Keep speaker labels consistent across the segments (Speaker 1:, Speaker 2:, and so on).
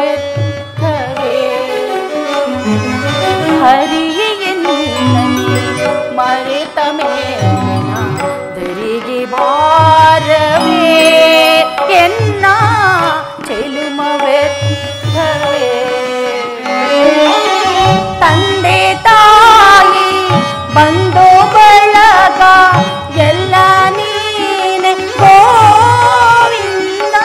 Speaker 1: ವ್ಯರ್ಥವೇ ಹರಿಯೆನ್ನಲಿ ಮರೆತ ಮೇಲಿನ ದರಿಗೆ ಭಾರವೇ ಎನ್ನ ಚೆಲುಮ ವ್ಯರ್ಥವೇ ತಂದೆ ತಾಯಿ ಬಂಧು ಬಳಗ ಎಲ್ಲ ನೀನೆ ಗೋವಿಂದ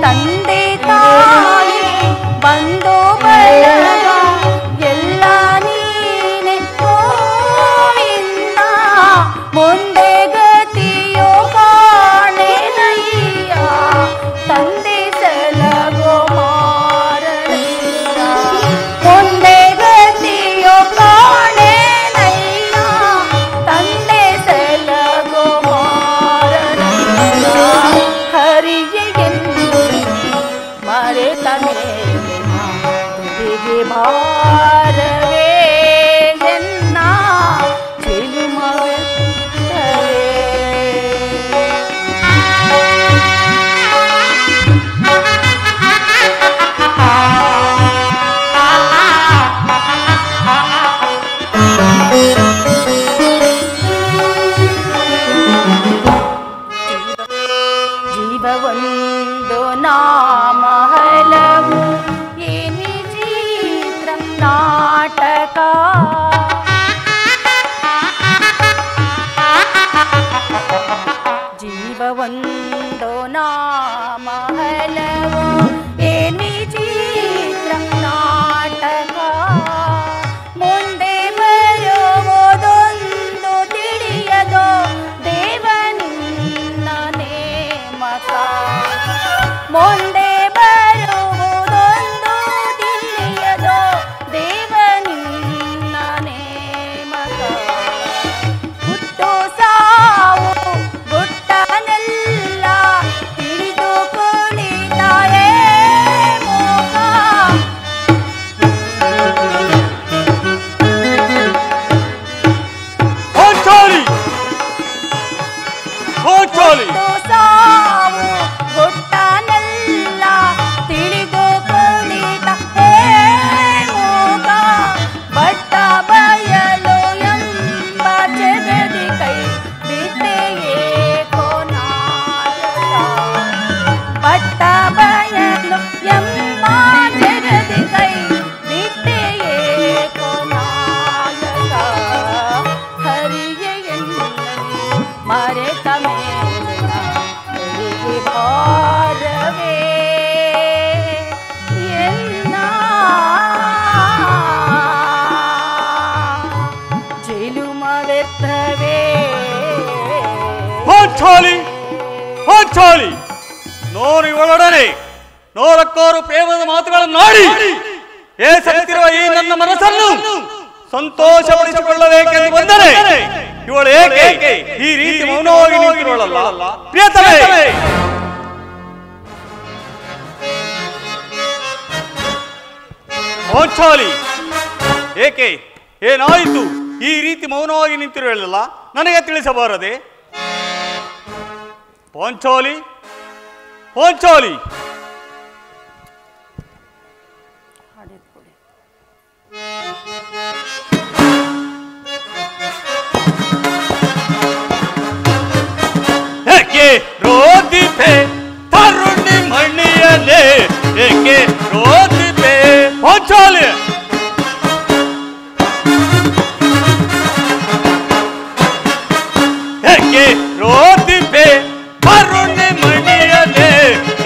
Speaker 1: ತಂದೆ ತಾಯಿ ಬಂಧು ಬಳಗ ಎಲ್ಲ ನೀನೆ ಗೋವಿಂದ ಮುಂದೆ ಗತಿಯೋ ಕಾಣೆನಯ್ಯ ತಂದೆ ಸಲಗೋ ಮಾರನಯ್ಯ ಮುಂದೆ ಗತಿಯೋ ಕಾಣೆನಯ್ಯ ತಂದೆ ಸಲಗೋ ಮಾರನಯ್ಯ ಹರಿಯೆನ್ನು ಮರೆತ ಮೇಲಿನ ದುಡಿಗೆ ಭಾರವೇ ಎನ್ನ ಚೆಲುಮವೇ ಜೀವವೊಂದು ನಾಮ ಹಲವು ಏನಿ ಚಿತ್ರ ನಾಟಕ ಜೀವವೊಂದು ನಾಮ ಹಲವು ಏನಿ ಚಿತ್ರ ನಾಟಕ ಮುಂದೆ ಬರುವುದೊಂದು ತಿಳಿಯದೋ ದೇವನಿನ್ನ ನೇಮಕ ಮುಂದೆ ಬರುವುದೊಂದು ತಿಳಿಯದೋ ದೇವನಿನ್ನ ನೇಮಕ ಹುಟ್ಟು ಸಾವು ಗುಟ್ಟನೆಲ್ಲ ತಿಳಿದು ಕುಳಿತಾಯೇ ಮೋಹ ಹುಟ್ಟು ಸಾವು ಗುಟ್ಟನೆಲ್ಲ ತಿಳಿದು ಕುಳಿತ ಹೇ ಮೋಹ ಬಟ್ಟ ಬಯಲು ಎಂಬ ಜಗದಿ ಕೈ ಬಿಟ್ಟೆಯೇ ಕೋನಾಯಕ ಬಟ್ಟ ಬಯಲು ಎಂಬ ಜಗದಿ ಕೈ ಬಿಟ್ಟೆಯೇ ಕೋನಾಯಕ ಹರಿಯೆನ್ನಲಿ ಮರೆತ ಮೇಲಿನ ದರಿಗೆ ಭಾರವೇ ಎನ್ನ ಚೆಲುಮ ವ್ಯರ್ಥವೇ
Speaker 2: ಪಾಂಚಾಲಿ ನೋರು ಇವಳೊಡನೆ ನೋರಕ್ಕೋರು ಪ್ರೇಮದ ಮಾತುಗಳನ್ನಾಡಿ ಏಸುತ್ತಿರುವ ಈ ನನ್ನ ಮನಸ್ಸನ್ನು ಸಂತೋಷಪಡಿಸಿಕೊಳ್ಳಬೇಕೆಂದು ಬಂದರೆ ಇವಳು ಏಕೆ ಈ ರೀತಿ ಮೌನವಾಗಿ ನಿಂತಿರುವಳಲ್ಲ ಪ್ರಿಯತಮೇ ಪಾಂಚಾಲಿ ಏಕೆ ಏನಾಯಿತು ಈ ರೀತಿ ಮೌನವಾಗಿ ನಿಂತಿರುವಳಲ್ಲ ನನಗೆ ತಿಳಿಸಬಾರದೆ ಪಾಂಚಾಲಿ ಪಾಂಚಾಲಿ ಏಕೆ ರೋದಿಪೆ ತರುಣಿ ಮಣಿಯಲೇ ಏಕೆ ರೋದಿಪೆ ಪಾಂಚಾಲಿ ಏಕೆ ರೋದಿಪೆ ತರುಣಿ ಮಣಿಯಲೇ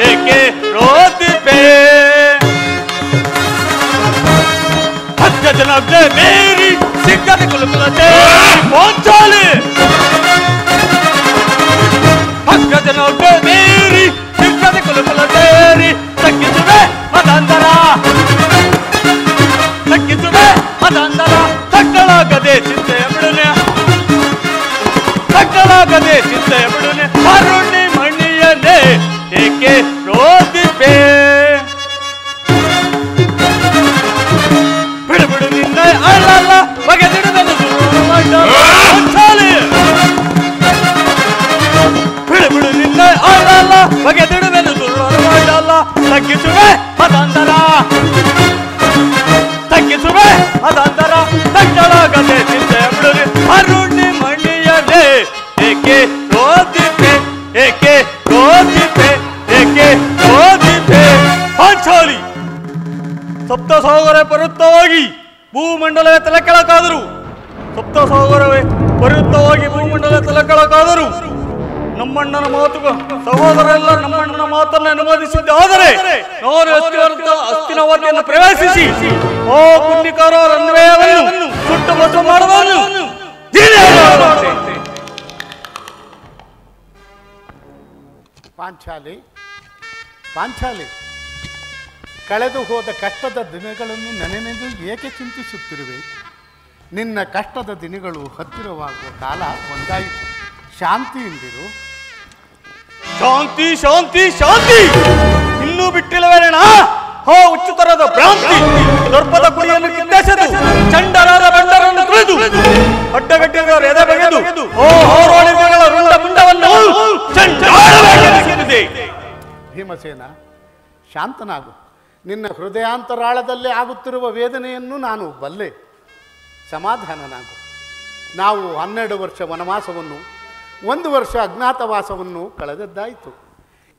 Speaker 2: ಏಕೆ ರೋದಿಪೆ ಹತ್ತ ಜನಕ್ಕೆ ಮೇರಿ ಸಿಕ್ಕದೆ ಕುಲುಕುಲತೆ ಪಾಂಚಾಲಿ ಹಕ್ಕ ಜನಕ್ಕೆ ಮೇರಿ ಸಿಕ್ಕದೆ ಕುಲುಕುಲತೇರಿ ತಗ್ಗಿಸುವೆ ಮದಂದರ ತಗ್ಗಿಸುವೆ ಮದಂದರ ತಕ್ಕಳಾಗದೆ ಚಿಂತೆಯ ಬಿಡುನೆ ತಕ್ಕಳಾಗದೆ ಚಿಂತೆಯ ಬಿಡುನೆ ಅರುಣಿ ಮಣಿಯನೆ ಏಕೆ ರೋದಿಪೆ ಬಿಡು ಬಿಡು ನಿನ್ನ ಅಳಲ್ಲ ಬಗೆದಿಡುವೆನು ತಗ್ಗಿಸುವೆ ಅದಂತರ ತಗ್ಗಿಸುವೆ ಅದಂತರ ತಟ್ಟಳಾಗದೆ ಚಿಂತೆ ಬಿಡುವೆ ಅರುಣಿ ಮಣಿಯದೆ ಏಕೆ ರೋದಿಪೆ ಏಕೆ ರೋದಿಪೆ ಏಕೆ ರೋದಿಪೆ ಪಾಂಚಾಲಿ ಸಪ್ತ ಸಹೋದರ ಪರ್ವತವಾಗಿ ಭೂಮಂಡಲವೇ ತಲೆಕೆಳಕಾದರು ಸಪ್ತ ಸಹೋದರವೇ ಪರ್ವತವಾಗಿ ಭೂಮಂಡಲ ತಲೆಕೆಳಕಾದರು ನಮ್ಮಣ್ಣನ ಮಾತು ಸಹೋದರೆಲ್ಲ ನಮ್ಮಣ್ಣನ ಮಾತನ್ನು ಅನುಮೋದಿಸಿದ್ದಾದರೆ ನಾನು ಅಸ್ತಿನವತಿಯನ್ನು ಪ್ರವೇಶಿಸಿ ಓ ಪುಣ್ಯಕಾರ ರನ್ವಯವನ್ನು ಸುಟ್ಟು ಬಸ ಮಾಡುವನು
Speaker 3: ಪಾಂಚಾಲಿ ಪಾಂಚಾಲಿ ಕಳೆದು ಹೋದ ಕಷ್ಟದ ದಿನಗಳನ್ನು ನೆನೆದು ಏಕೆ ಚಿಂತಿಸುತ್ತಿರುವೆ? ನಿನ್ನ ಕಷ್ಟದ ದಿನಗಳು ಹತ್ತಿರವಾಗುವ ಕಾಲ ಒಂದಾಯಿತು. ಶಾಂತಿಯಿಂದಿರು.
Speaker 2: ಶಾಂತಿ ಶಾಂತಿ ಶಾಂತಿ ಇನ್ನೂ ಬಿಟ್ಟಿಲ್ಲವೇಣ ಹೋ ಉಚ್ಚತರದ ಭ್ರಾಂತಿ ದರ್ಪದ ಕುಡಿಯನ್ನು ಕಿತ್ತೆಸೆದು ಚಂಡರಾದ ಬಂಡರನ್ನು ತುಳಿದು ಅಡ್ಡಗಟ್ಟಿದವರು ಎದೆ ಬಗೆದು ಓ ಹೋರಾಳಿಗಳ ರುಂಡ ಮುಂಡವನ್ನು ಚಂಡಾಡಬೇಕೆನಿಸಿದೆ.
Speaker 3: ಭೀಮಸೇನ, ಶಾಂತನಾಗು. ನಿನ್ನ ಹೃದಯಾಂತರಾಳದಲ್ಲಿ ಆಗುತ್ತಿರುವ ವೇದನೆಯನ್ನು ನಾನು ಬಲ್ಲೆ. ಸಮಾಧಾನನಾಗು. ನಾವು 12 ವರ್ಷ ವನವಾಸವನ್ನು 1 ವರ್ಷ ಅಜ್ಞಾತವಾಸವನ್ನು ಕಳೆದದ್ದಾಯಿತು.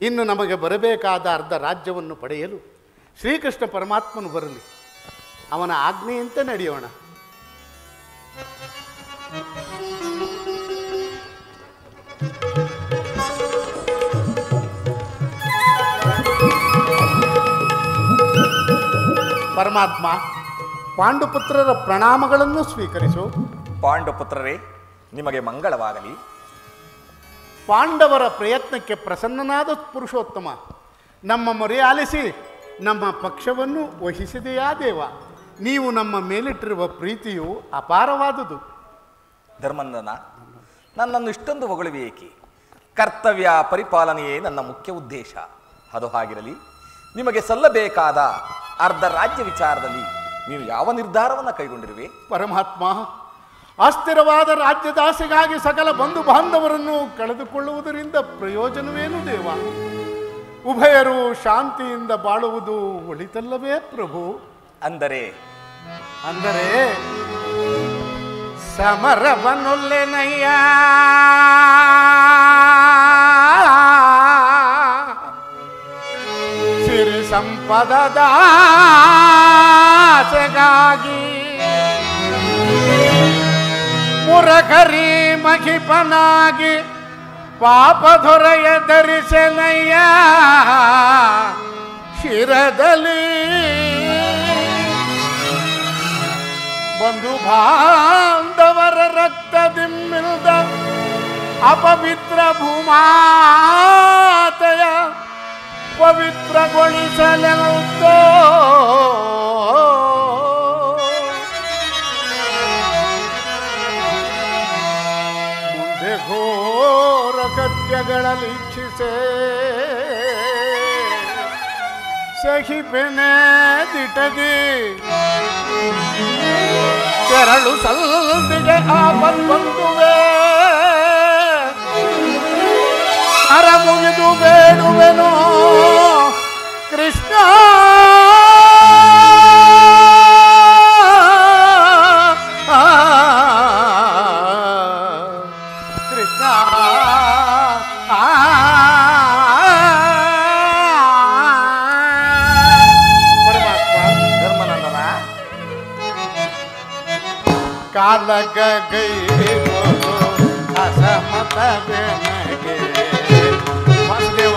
Speaker 3: ಇನ್ನು ನಮಗೆ ಬರಬೇಕಾದ ಅರ್ಧ ರಾಜ್ಯವನ್ನು ಪಡೆಯಲು ಶ್ರೀಕೃಷ್ಣ ಪರಮಾತ್ಮನು ಬರಲಿ. ಅವನ ಆಜ್ಞೆಯಂತೆ ನಡೆಯೋಣ. ಪರಮಾತ್ಮ, ಪಾಂಡುಪುತ್ರರ ಪ್ರಣಾಮಗಳನ್ನು ಸ್ವೀಕರಿಸು.
Speaker 4: ಪಾಂಡುಪುತ್ರರೇ, ನಿಮಗೆ ಮಂಗಳವಾಗಲಿ.
Speaker 3: ಪಾಂಡವರ ಪ್ರಯತ್ನಕ್ಕೆ ಪ್ರಸನ್ನನಾದ ಪುರುಷೋತ್ತಮ, ನಮ್ಮ ಮೊರೆ ಆಲಿಸಿ ನಮ್ಮ ಪಕ್ಷವನ್ನು ವಹಿಸಿದೆಯಾ ದೇವ? ನೀವು ನಮ್ಮ ಮೇಲಿಟ್ಟಿರುವ ಪ್ರೀತಿಯು ಅಪಾರವಾದುದು.
Speaker 4: ಧರ್ಮನಂದನ, ನನ್ನನ್ನು ಇಷ್ಟೊಂದು ಹೊಗಳುವೆ ಏಕೆ? ಕರ್ತವ್ಯ ಪರಿಪಾಲನೆಯೇ ನನ್ನ ಮುಖ್ಯ ಉದ್ದೇಶ. ಅದು ಹಾಗಿರಲಿ, ನಿಮಗೆ ಸಲ್ಲಬೇಕಾದ ಅರ್ಧ ರಾಜ್ಯ ವಿಚಾರದಲ್ಲಿ ನೀವು ಯಾವ ನಿರ್ಧಾರವನ್ನು ಕೈಗೊಂಡಿರುವೆ?
Speaker 3: ಪರಮಾತ್ಮ, ಅಸ್ಥಿರವಾದ ರಾಜ್ಯದಾಸೆಗಾಗಿ ಸಕಲ ಬಂಧು ಬಾಂಧವರನ್ನು ಕಳೆದುಕೊಳ್ಳುವುದರಿಂದ ಪ್ರಯೋಜನವೇನು ದೇವ? ಉಭಯರು ಶಾಂತಿಯಿಂದ ಬಾಳುವುದು ಒಳಿತಲ್ಲವೇ ಪ್ರಭು?
Speaker 4: ಅಂದರೆ
Speaker 3: ಸಮರವನ್ನೊಲ್ಲೆನಯ್ಯ, ಸಿರಿ ಸಂಪದದ ಆಸೆಗಾಗಿ ಮುರಕರಿ ಮಹಿಪನಾಗಿ ಪಾಪ ದೊರೆಯ ಧರಿಸೆನಯ್ಯ ಶಿರದಲ್ಲಿ. ಬಂಧು ಬಾಂಧವರ ರಕ್ತದಿಮ್ಮಿಲ್ದ ಅಪವಿತ್ರ ಭೂಮಾತೆಯ ಪವಿತ್ರಗೊಳಿಸಲೆಂದೋ ಮುಂದೆ ಘೋರ ಕೃತ್ಯಗಳಲ್ಲಿ ಇಚ್ಛಿಸೆ ಸಹಿಪೆನೆ ದಿಟದಿ ಕೆರಳು ಸಲ್ದಿಗೆ ಆಪತ್ತೊಂದುವೆ ಅರ ಮುಗಿದು ಬೇಡುವೆನೋ ಕೃಷ್ಣ. ಕೃಷ್ಣ ಪರಮಾತ್ಮ.
Speaker 4: ಧರ್ಮನಂದನ,
Speaker 3: ಕಾಲಗ ಗೈರಿಬೋದು ಅಸಮತ ಬೆನಗೆ ವಾಸುದೇವ.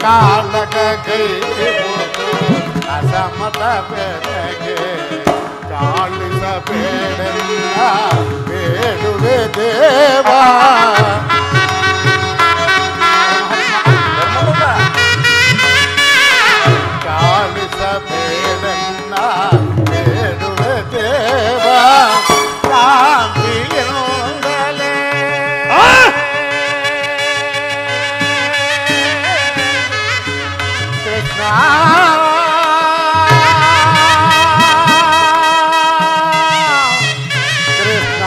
Speaker 3: ಕಾಲಗ ಗೈರಿಬೋದು ಅಸಮತ ಬೆನಗೆ ಕಾಳಿಸಬೇಡಲ್ಲ ಬೇಡುವೆ ದೇವಾ. ಕಾಳಿಸಬೇಡಲ್ಲ ಬೇಡುವೆ ದೇವಾ. ಶಾಂತಿಯಿಂದಲೇ ಕೃಷ್ಣ ಕೃಷ್ಣ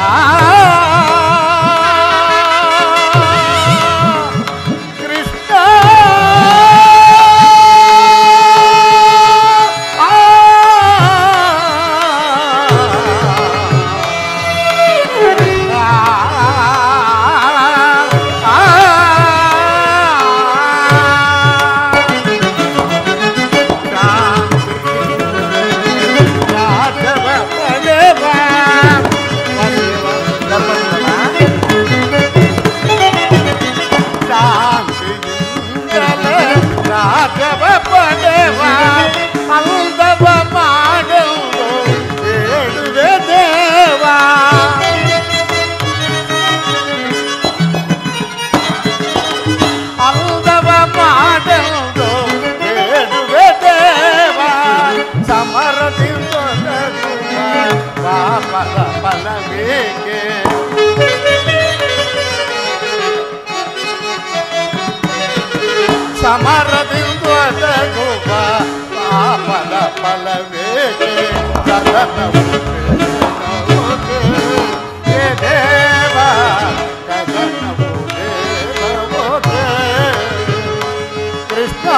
Speaker 3: ಫಲವೇಕೆ ಸಮರದಿಂದ ಒದಗುವ ಪಾಪದ ಫಲವೇಕೆ ಕದನವು ದೇವ ಕದನವು ದೇವೋಕೆ ಕೃಷ್ಣ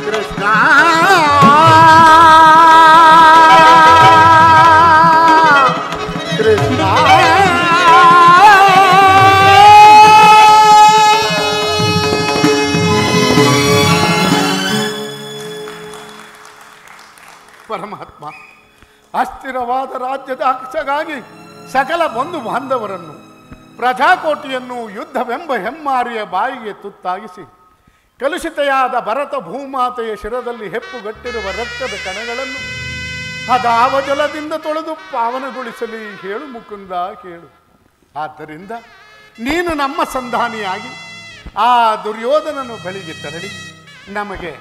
Speaker 3: ಕೃಷ್ಣ ಕೃಷ್ಣ ಪರಮಾತ್ಮ ಅಸ್ಥಿರವಾದ ರಾಜ್ಯದ ಹಕ್ಸಗಾಗಿ ಸಕಲ ಬಂಧು ಬಾಂಧವರನ್ನು ಪ್ರಜಾಕೋಟಿಯನ್ನು ಯುದ್ಧವೆಂಬ ಹೆಮ್ಮಾರಿಯ ಬಾಯಿಗೆ ತುತ್ತಾಗಿಸಿ ಕಲುಷಿತೆಯಾದ ಭರತ ಭೂಮಾತೆಯ ಶಿರದಲ್ಲಿ ಹೆಪ್ಪುಗಟ್ಟಿರುವ ರಕ್ತದ ಕಣಗಳನ್ನು ಅದಾವ ಜಲದಿಂದ ತೊಳೆದು ಪಾವನಗೊಳಿಸಲಿ ಹೇಳು ಮುಕುಂದ ಹೇಳು. ಆದ್ದರಿಂದ ನೀನು ನಮ್ಮ ಸಂಧಾನಿಯಾಗಿ ಆ ದುರ್ಯೋಧನನ ಬಳಿಗೆ ತೆರಳಿ ನಮಗೆ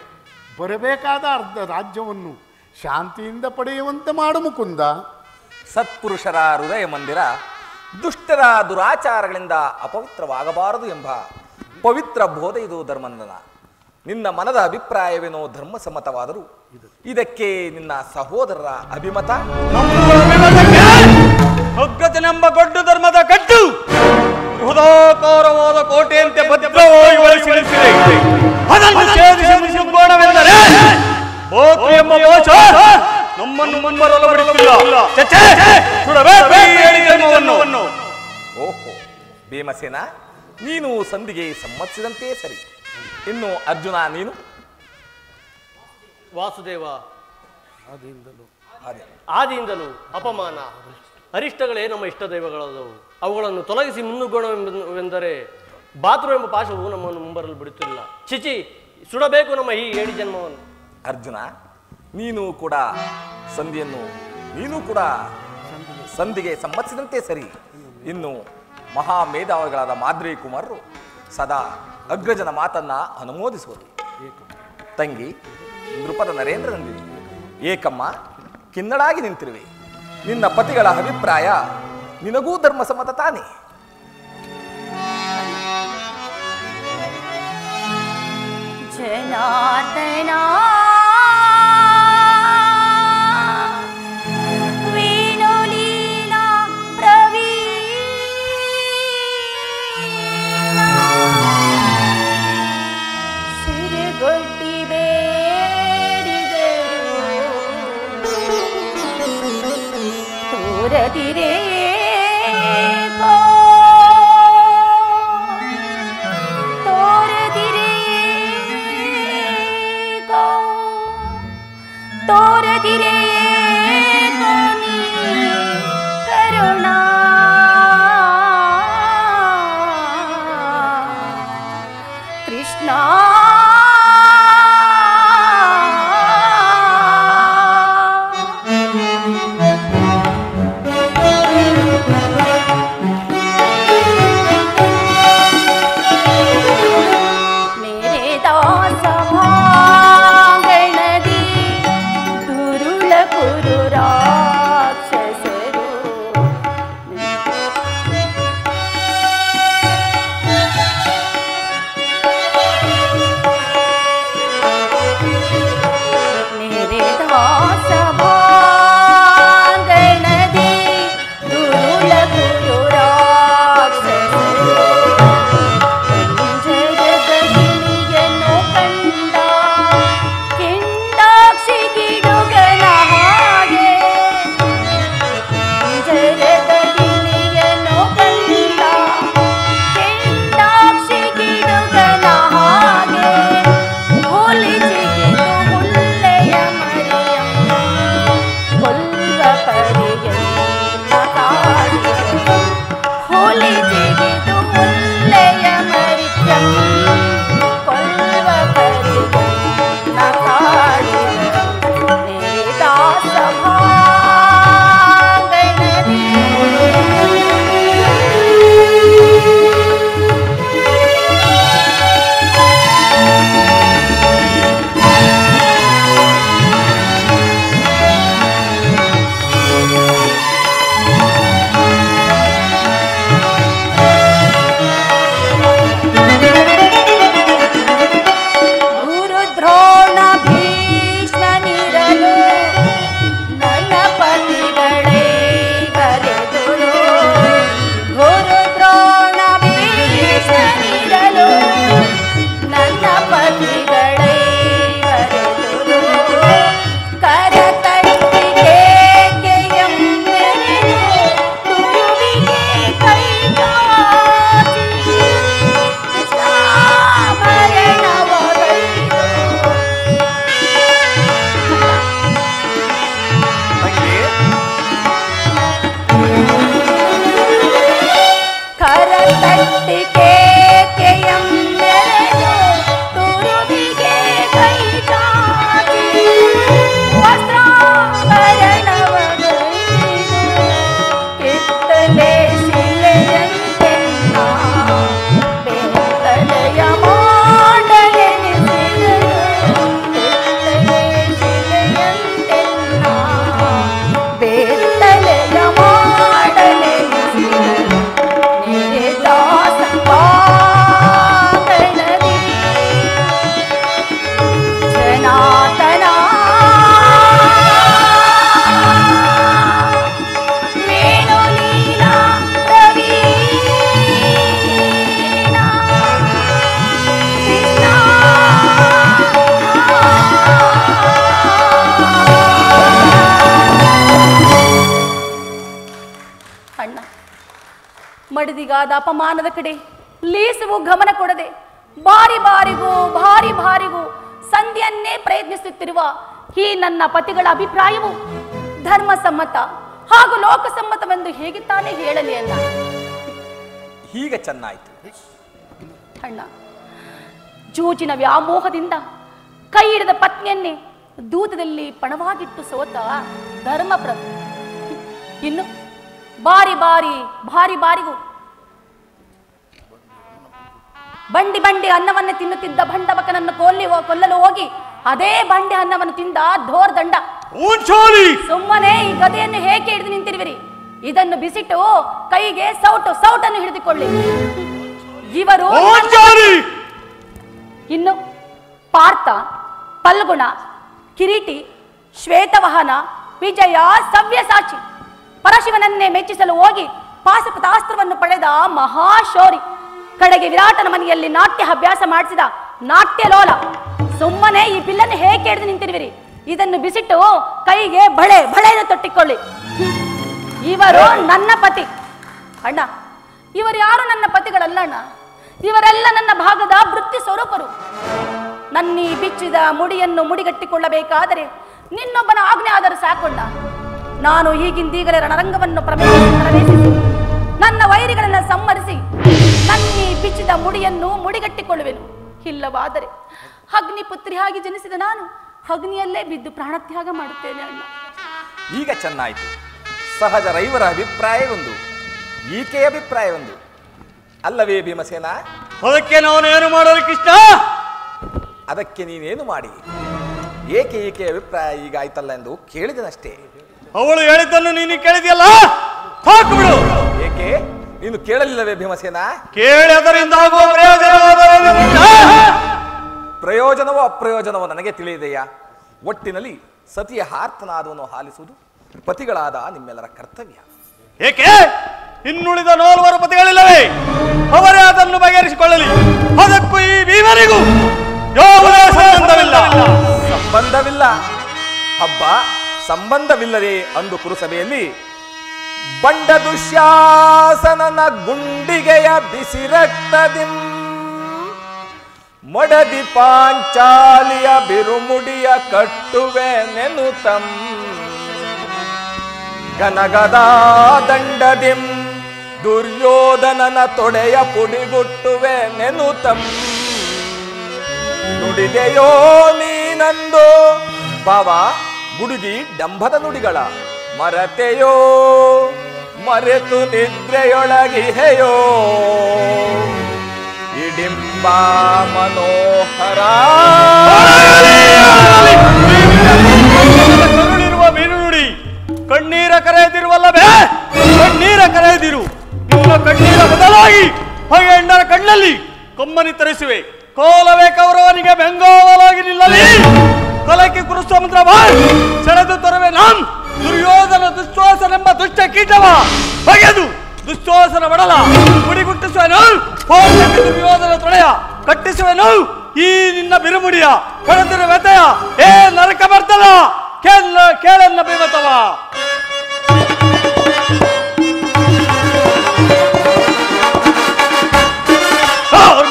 Speaker 3: ಬರಬೇಕಾದ ಅರ್ಧ ರಾಜ್ಯವನ್ನು ಶಾಂತಿಯಿಂದ ಪಡೆಯುವಂತೆ ಮಾಡು ಮುಕುಂದ.
Speaker 4: ಸತ್ಪುರುಷರ ಹೃದಯ ಮಂದಿರ ದುಷ್ಟರ ದುರಾಚಾರಗಳಿಂದ ಅಪವಿತ್ರವಾಗಬಾರದು ಎಂಬ ಪವಿತ್ರ ಬೋಧೆ ಇದು ಧರ್ಮನಂದನ. ನಿನ್ನ ಮನದ ಅಭಿಪ್ರಾಯವೇನೋ ಧರ್ಮಸಮ್ಮತವಾದರೂ ಇದಕ್ಕೆ ನಿನ್ನ ಸಹೋದರರ ಅಭಿಮತ?
Speaker 2: ಅಗ್ಗಜನೆಂಬ ಗೊಡ್ಡು ಧರ್ಮದ ಕಟ್ಟು ಬೃಹದಾಕಾರವಾದ ಕೋಟೆಯಂತೆ ಭದ್ರವಾಗಿ ಒಳಸಿಳಿಸಿದೆ. ಅದನ್ನು ಛೇದಿಸಿ ಮುಗಿಸೋಣವೆಂದರೆ ಬೋತು ಎಂಬ ಮೋಸ ನಮ್ಮನ್ನು ಮುಂಬರಲು ಬಿಡುತ್ತಿಲ್ಲ. ಸುಡಬೇಕು ಈ ಏಳಿ ಜನ್ಮವನ್ನು.
Speaker 4: ಓಹೋ ಭೀಮಸೇನ, ನೀನು ಸಂಧಿಗೆ ಸಮ್ಮತಿಸಿದಂತೆ ಸರಿ. ಇನ್ನು ಅರ್ಜುನ ನೀನು?
Speaker 5: ವಾಸುದೇವ,
Speaker 4: ಅದೇ
Speaker 5: ಆದಿಯಿಂದಲೂ ಅಪಮಾನ ಅರಿಷ್ಟಗಳೇ ನಮ್ಮ ಇಷ್ಟ ದೈವಗಳಾದವು. ಅವುಗಳನ್ನು ತೊಲಗಿಸಿ ಮುನ್ನುಗ್ಗೋಣವೆಂದರೆ ಬಾತೃ ಎಂಬ ಪಾಶವು ನಮ್ಮನ್ನು ಮುಂಬರಲು ಬಿಡುತ್ತಿಲ್ಲ. ಚಿಚಿ, ಸುಡಬೇಕು ನಮ್ಮ ಈ ಏಡಿ ಜನ್ಮವನ್ನು.
Speaker 4: ಅರ್ಜುನ, ನೀನು ಕೂಡ ಸಂಧಿಗೆ ಸಮ್ಮತಿಸಿದಂತೆ ಸರಿ. ಇನ್ನು ಮಹಾಮೇಧಾವಿಗಳಾದ ಮಾದ್ರಿ ಕುಮಾರರು ಸದಾ ಅಗ್ರಜನ ಮಾತನ್ನ ಅನುಮೋದಿಸುವುದು. ತಂಗಿ ನೃಪದ ನರೇಂದ್ರನಂದಿನಿ ಏಕಮ್ಮ ಕಿನ್ನಡಾಗಿ ನಿಂತಿರುವೆ. ನಿನ್ನ ಪತಿಗಳ ಅಭಿಪ್ರಾಯ ನಿನಗೂ ಧರ್ಮಸಮ್ಮತ ತಾನೇ?
Speaker 1: ಜನಾರ್ದನ ವೇಣುಲೀಲಾ ಪ್ರವೀಣ ಸಿರಿಗೊಡ್ಡಿ ಬೇಡಿದರು ತೋರದಿರೇ ಕರುಣಾ ಕೃಷ್ಣ ನಡೆದಿಗಾದ ಅಪಮಾನದ ಕಡೆ ಲೀಸುವು ಗಮನ ಕೊಡದೆ ಭಾರಿ ಭಾರಿಗೂ ಸಂಧಿಯನ್ನೇ ಪ್ರಯತ್ನಿಸುತ್ತಿರುವ ಈ ನನ್ನ ಪತಿಗಳ ಅಭಿಪ್ರಾಯವು ಧರ್ಮಸಮ್ಮತ ಹಾಗೂ ಲೋಕಸಮ್ಮತವೆಂದು ಹೇಗೆ ತಾನೇ ಹೇಳಲಿ ಅಣ್ಣ?
Speaker 4: ಹೀಗೆ ಚೆನ್ನಾಯಿತು
Speaker 1: ಅಣ್ಣ, ಜೂಜಿನ ವ್ಯಾಮೋಹದಿಂದ ಕೈ ಹಿಡಿದ ಪತ್ನಿಯನ್ನೇ ದೂತದಲ್ಲಿ ಪಣವಾಗಿಟ್ಟು ಸೋತ ಧರ್ಮಪ್ರಭು ಇನ್ನು ಭಾರಿಗೂ ಬಂಡಿ ಅನ್ನವನ್ನು ತಿನ್ನುತ್ತಿದ್ದ ಭಂಡಬಕನನ್ನು ಕೊಲ್ಲಲು ಹೋಗಿ ಅದೇ ಬಂಡೆ ಅನ್ನವನ್ನು ತಿಂದ ಧೋರ್ದಂಡ. ಸುಮ್ಮನೆ ಈ ಗದೆಯನ್ನು ಹೇಗೆ ಹಿಡಿದು ನಿಂತಿರುವಿರಿ? ಇದನ್ನು ಬಿಸಿಟ್ಟು ಕೈಗೆ ಸೌಟನ್ನು ಹಿಡಿದುಕೊಳ್ಳಿ. ಇವರು ಇನ್ನು ಪಾರ್ಥ, ಫಲ್ಗುಣ, ಕಿರೀಟಿ, ಶ್ವೇತವಾಹನ, ವಿಜಯ, ಸವ್ಯಸಾಚಿ ಪರಶಿವನನ್ನೇ ಮೆಚ್ಚಿಸಲು ಹೋಗಿ ಪಾಶುಪತಾಸ್ತ್ರವನ್ನು ಪಡೆದ ಮಹಾಶೌರಿ, ಕಡೆಗೆ ವಿರಾಟನ ಮನೆಯಲ್ಲಿ ನಾಟ್ಯ ಅಭ್ಯಾಸ ಮಾಡಿಸಿದ ನಾಟ್ಯ ಲೋಲ. ಸುಮ್ಮನೆ ಈ ಬಿಲ್ಲನ್ನು ಹೇಗೆ ಹಿಡಿದು ನಿಂತಿರುವಿರಿ? ಇದನ್ನು ಬಿಸಿಟ್ಟು ಕೈಗೆ ಬಳೆಯನ್ನು ತೊಟ್ಟಿಕೊಳ್ಳಿ. ಇವರು ನನ್ನ ಪತಿ ಅಣ್ಣ. ಇವರು ಯಾರು ನನ್ನ ಪತಿಗಳಲ್ಲ ಅಣ್ಣ. ಇವರೆಲ್ಲ ನನ್ನ ಭಾಗದ ವೃತ್ತಿ ಸ್ವರೂಪರು. ನನ್ನೀ ಬಿಚ್ಚಿದ ಮುಡಿಯನ್ನು ಮುಡಿಗಟ್ಟಿಕೊಳ್ಳಬೇಕಾದರೆ ನಿನ್ನೊಬ್ಬನ ಆಜ್ಞೆ ಆದರೂ ಸಾಕೊಂಡ. ನಾನು ಈಗಿಂದೀಗಲೇ ರಣರಂಗವನ್ನು ಪ್ರವೇಶಿಸಿ ನನ್ನ ವೈರಿಗಳನ್ನು ಸಂಹರಿಸಿ ನನ್ನೀ ಬಿಚ್ಚಿದ ಮುಡಿಯನ್ನು ಮುಡಿಗಟ್ಟಿಕೊಳ್ಳುವೆನು. ಇಲ್ಲವಾದರೆ ಅಗ್ನಿಪುತ್ರಿಯಾಗಿ ಜನಿಸಿದ ನಾನು ಅಗ್ನಿಯಲ್ಲೇ ಬಿದ್ದು ಪ್ರಾಣತ್ಯಾಗ ಮಾಡುತ್ತೇನೆ ಅಣ್ಣ.
Speaker 4: ಈಗ ಚೆನ್ನಾಯಿತು. ಸಹಜ ರೈವರ ಅಭಿಪ್ರಾಯವೊಂದು, ಈಕೆಯ ಅಭಿಪ್ರಾಯವೊಂದು ಅಲ್ಲವೇ ಭೀಮಸೇನ?
Speaker 2: ಅದಕ್ಕೆ ನಾನು ಏನು ಮಾಡಲು ಕೃಷ್ಣ?
Speaker 4: ಅದಕ್ಕೆ ನೀನೇನು ಮಾಡಿ? ಏಕೆ ಈಕೆಯ ಅಭಿಪ್ರಾಯ ಈಗ ಆಯ್ತಲ್ಲ ಎಂದು ಕೇಳಿದನಷ್ಟೇ.
Speaker 2: ಅವಳು ಹೇಳಿದ್ದನ್ನು ನೀನು ಕೇಳಿದೆಯಲ್ಲ, ಹಾಕುಬಿಡು.
Speaker 4: ಏಕೆ ನೀನು ಕೇಳಲಿಲ್ಲವೇ ಭೀಮಸೇನ?
Speaker 2: ಕೇಳಿ ಅದರಿಂದ ಆಗುವ
Speaker 4: ಪ್ರಯೋಜನವೋ ಅಪ್ರಯೋಜನವೋ ನನಗೆ ತಿಳಿಯದೆಯಾ? ಒಟ್ಟಿನಲ್ಲಿ ಸತಿಯ ಆರ್ತನಾದವನ್ನು ಆಲಿಸುವುದು ಪತಿಗಳಾದ ನಿಮ್ಮೆಲ್ಲರ ಕರ್ತವ್ಯ.
Speaker 2: ಏಕೆ ಇನ್ನುಳಿದ 4 ಪತಿಗಳಿಲ್ಲವೇ? ಅವರೇ ಅದನ್ನು ಬಗೆಹರಿಸಿಕೊಳ್ಳಲಿ. ಅದಕ್ಕೂ ಈ ಭೀಮನಿಗೂ ಯಾವುದೇ
Speaker 4: ಸಂಬಂಧವಿಲ್ಲ. ಹಬ್ಬ ಸಂಬಂಧವಿಲ್ಲದೆ ಅಂದು ಕುರುಸಭೆಯಲ್ಲಿ ಬಂಡ ದುಶ್ಯಾಸನನ ಗುಂಡಿಗೆಯ ಬಿಸಿ ರಕ್ತದಿಂ ಮಡದಿ ಪಾಂಚಾಲಿಯ ಬಿರುಮುಡಿಯ ಕಟ್ಟುವೆ ನೆನುತಂ ಗನಗದ ದಂಡದಿಂ ದುರ್ಯೋಧನನ ತೊಡೆಯ ಪುಡಿಗುಟ್ಟುವೆ ನೆನುತಂ ನುಡಿದೆಯೋ ನೀನಂದು ಭಾವ ಗುಡುಗಿ ಡಂಭದ ನುಡಿಗಳ ಮರತೆಯೋ ಮರೆತು ನಿದ್ರೆಯೊಳಗಿಹೆಯೋ ಇಡಿಂಬ ಮನೋಹರ
Speaker 2: ಕರುಳಿರುವ ಮೀನು ನುಡಿ ಕಣ್ಣೀರ ಕರೆಯದಿರುವಲ್ಲವೇ? ಕಣ್ಣೀರ ಕರೆಯದಿರು. ನಿನ್ನ ಕಣ್ಣೀರ ಬದಲಾಗಿ ಹಾಗೆ ಹೆಣ್ಣರ ಕಣ್ಣಲ್ಲಿ ಕೊಮ್ಮನಿ ತರಿಸುವೆ. ಕೋಲವೇ ಕೌರವನಿಗೆ ಬೆಂಗಾವಲಾಗಿ ನಿಲ್ಲಲಿ. ಕೊಲಕ್ಕೆ ಕುರುಸಮುದ್ರ ಸೆಳೆದು ತರುವೆ ನಾನ್ ದುರ್ಯೋಧನ ದುಶ್ವಾಸನೆಂಬ ದುಷ್ಟ ಕೀಟವ ಬಗೆದು ದುಶ್ವಾಸನ ಬಡಲ ಮುಡಿಗುಟ್ಟಿಸುವೆನು. ದುರ್ಯೋಧನ ತೊಳೆಯ ಕಟ್ಟಿಸುವೆನು. ಈ ನಿನ್ನ ಬಿರುಮುಡಿಯ ಹೊಡೆದಿರ ವ್ಯತೆಯ ಏ ನರಕ ಬರ್ತದ ಕೇಳನ್ನ ಬೇವತವ.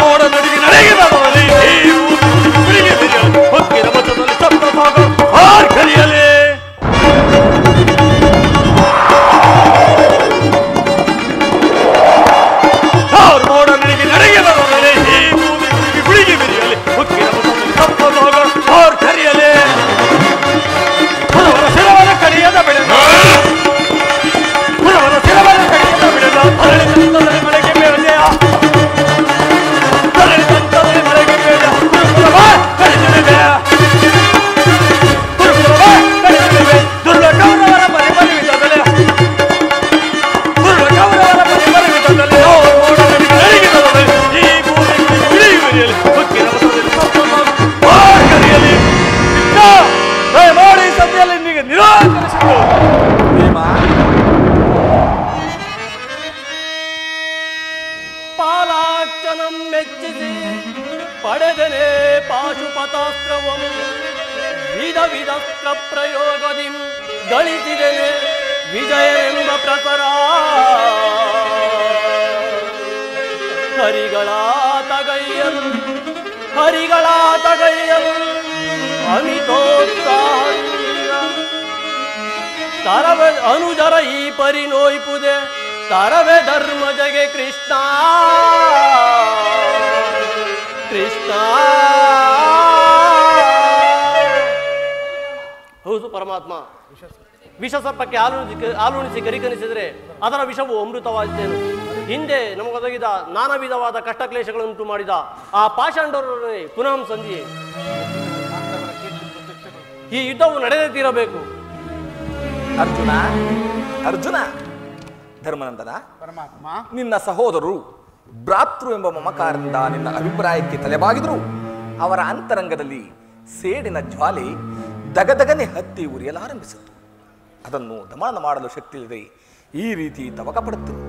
Speaker 2: ಮೋಡ ನಡಿಗೆ ನಡೆಗೆ ಬರಲಿ ಹೊಕ್ಕಿನ ಮತದಲ್ಲಿ ಸಪ್ತ ಭಾಗ ಹಾರ್ ಕಲಿಯಲಿ. ಮೋಡ ನಡಿಗೆ ನಡೆಗೆ ಬರಲಿ ಗುಳಿಗೆ ಬಿರಿಯಲಿ ಹೊಕ್ಕಿನ ಮತದಲ್ಲಿ ಸಪ್ತ ಭಾಗ ಹಾರ್ ಕಲಿಯಲಿ. ಪುರವರ ಶಿರವರ ಕಡಿಯದ ಬೆಳೆದ ಪುರವರ ಶಿರವರ ಕಡಿಯದ ಬೆಳೆದ ಅರಳಿತಂತದಲ್ಲಿ ಮಳೆಗೆ ಬೇಳೆಯ ಅರಳಿತಂತದಲ್ಲಿ ಮಳೆಗೆ ಬೇಡ ಪುರಪುರವ ಕಡಿದಿದೆ ಪುರಪುರವ ಕಡಿದಿದೆ ದುರ್ಗ ಕೌರವರ ಪರಿಮರಿವಿತದಲ್ಲಿ ದುರ್ಗ ಕೌರವರ ಪರಿಮರಿವಿತದಲ್ಲಿ ಮೋಡ ನಡಿಗೆ ಬರಲಿ ಈ ಭೂಮಿ ಉಳಿಯುವರಿಯಲಿ ಹೊಕ್ಕಿನ ಮತದಲ್ಲಿ ಸಪ್ತ ಕರಿಯಲಿ. ದಯಮಾಡಿ ಸಭೆಯಲ್ಲಿ ನಿನಗೆ ನಿರಾಕರಿಸಿತು.
Speaker 5: ಪಾಲಾಕ್ಷನಂ ಮೆಚ್ಚಿಸಿ ಪಡೆದನೆ ಪಾಶುಪತಾಸ್ತ್ರವಂ ವಿಧ ವಿಧಸ್ತ್ರ ಪ್ರಯೋಗದಿ ಗಳಿಸಿದನೆ ವಿಜಯವೆಂಬ ಪ್ರಸರ ಹರಿಗಳ ತಗೈಯಲು ಅಮಿತೋತ್ಸಾಹದಿಂದ ತರವೆ ಅನುಜರ ಈ ಪರಿ ನೋಯ್ಪುದೆ ತರವೆ ಧರ್ಮ ಜಗೆ ಕೃಷ್ಣ ಕೃಷ್ಣ. ಹೌದು ಪರಮಾತ್ಮ, ವಿಷಸರ್ಪಕ್ಕೆ ಹಾಲುಣಿಸಿ ಗರಿಕನಿಸಿದರೆ ಅದರ ವಿಷವು ಅಮೃತವಾಯಿತೇನು. ಹಿಂದೆ ನಮಗೊದಗಿದ ನಾನಾ ವಿಧವಾದ ಕಷ್ಟಕ್ಲೇಶಗಳನ್ನುಂಟು ಮಾಡಿದ ಆ ಪಾಷಾಂಡರೊಡನೆ ಪುನಃ ಸಂಧಿಯೇ. ಈ ಯುದ್ಧವು ನಡೆದೇ ತೀರಬೇಕು.
Speaker 4: ಅರ್ಜುನ ಅರ್ಜುನ ಧರ್ಮನಂದನ,
Speaker 3: ಪರಮಾತ್ಮ,
Speaker 4: ನಿನ್ನ ಸಹೋದರರು ಭ್ರಾತೃ ಎಂಬ ಮಮಕಾರದಿಂದ ನಿನ್ನ ಅಭಿಪ್ರಾಯಕ್ಕೆ ತಲೆಬಾಗಿದ್ರು ಅವರ ಅಂತರಂಗದಲ್ಲಿ ಸೇಡಿನ ಜ್ವಾಲೆ ದಗದಗನೆ ಹತ್ತಿ ಉರಿಯಲಾರಂಭಿಸಿತು. ಅದನ್ನು ದಮನ ಮಾಡಲು ಶಕ್ತಿಯಿಲ್ಲದೆ ಈ ರೀತಿ ತವಕ ಪಡುತ್ತಿರು.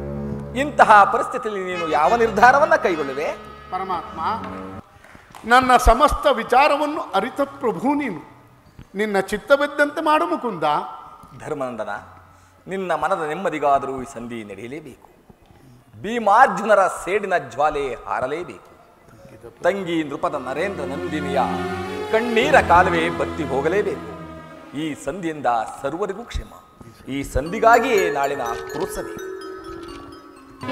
Speaker 4: ಇಂತಹ ಪರಿಸ್ಥಿತಿಯಲ್ಲಿ ನೀನು ಯಾವ ನಿರ್ಧಾರವನ್ನ ಕೈಗೊಳ್ಳುವೆ?
Speaker 3: ಪರಮಾತ್ಮ, ನನ್ನ ಸಮಸ್ತ ವಿಚಾರವನ್ನು ಅರಿತ ಪ್ರಭು ನೀನು. ನಿನ್ನ ಚಿತ್ತವಿದ್ದಂತೆ ಮಾಡು ಮುಕುಂದ.
Speaker 4: ಧರ್ಮನಂದನ, ನಿನ್ನ ಮನದ ನೆಮ್ಮದಿಗಾದರೂ ಈ ಸಂಧಿ ನಡೆಯಲೇಬೇಕು. ಭೀಮಾರ್ಜುನರ ಸೇಡಿನ ಜ್ವಾಲೆ ಹಾರಲೇಬೇಕು. ತಂಗಿ ನೃಪದ ನರೇಂದ್ರ ನಂದಿನಿಯ ಕಣ್ಣೀರ ಕಾಲುವೆ ಬತ್ತಿ ಹೋಗಲೇಬೇಕು. ಈ ಸಂಧಿಯಿಂದ ಸರ್ವರಿಗೂ ಕ್ಷೇಮ. ಈ ಸಂಧಿಗಾಗಿಯೇ ನಾಳಿನ ಕುರುಸಭೆ.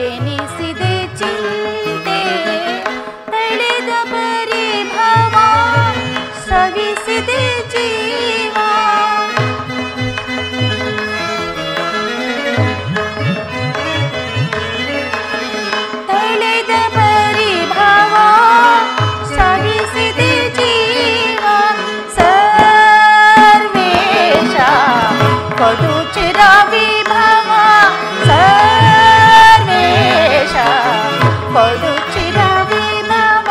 Speaker 1: ಎನಿಸಿದೆ ಚಿಂತೆ ತಳೆದ ಪರಿಭವ ಸವಿಸಿದೆ ಜೀವ ತಳೆದ ಪರಿಭವ ಸವಿಸಿದೆ ಜೀವ ಸರ್ವೇಶ ಕಡು ಚಿರ ವಿಭವ ಪಡು ಚಿರ ವಿಭವ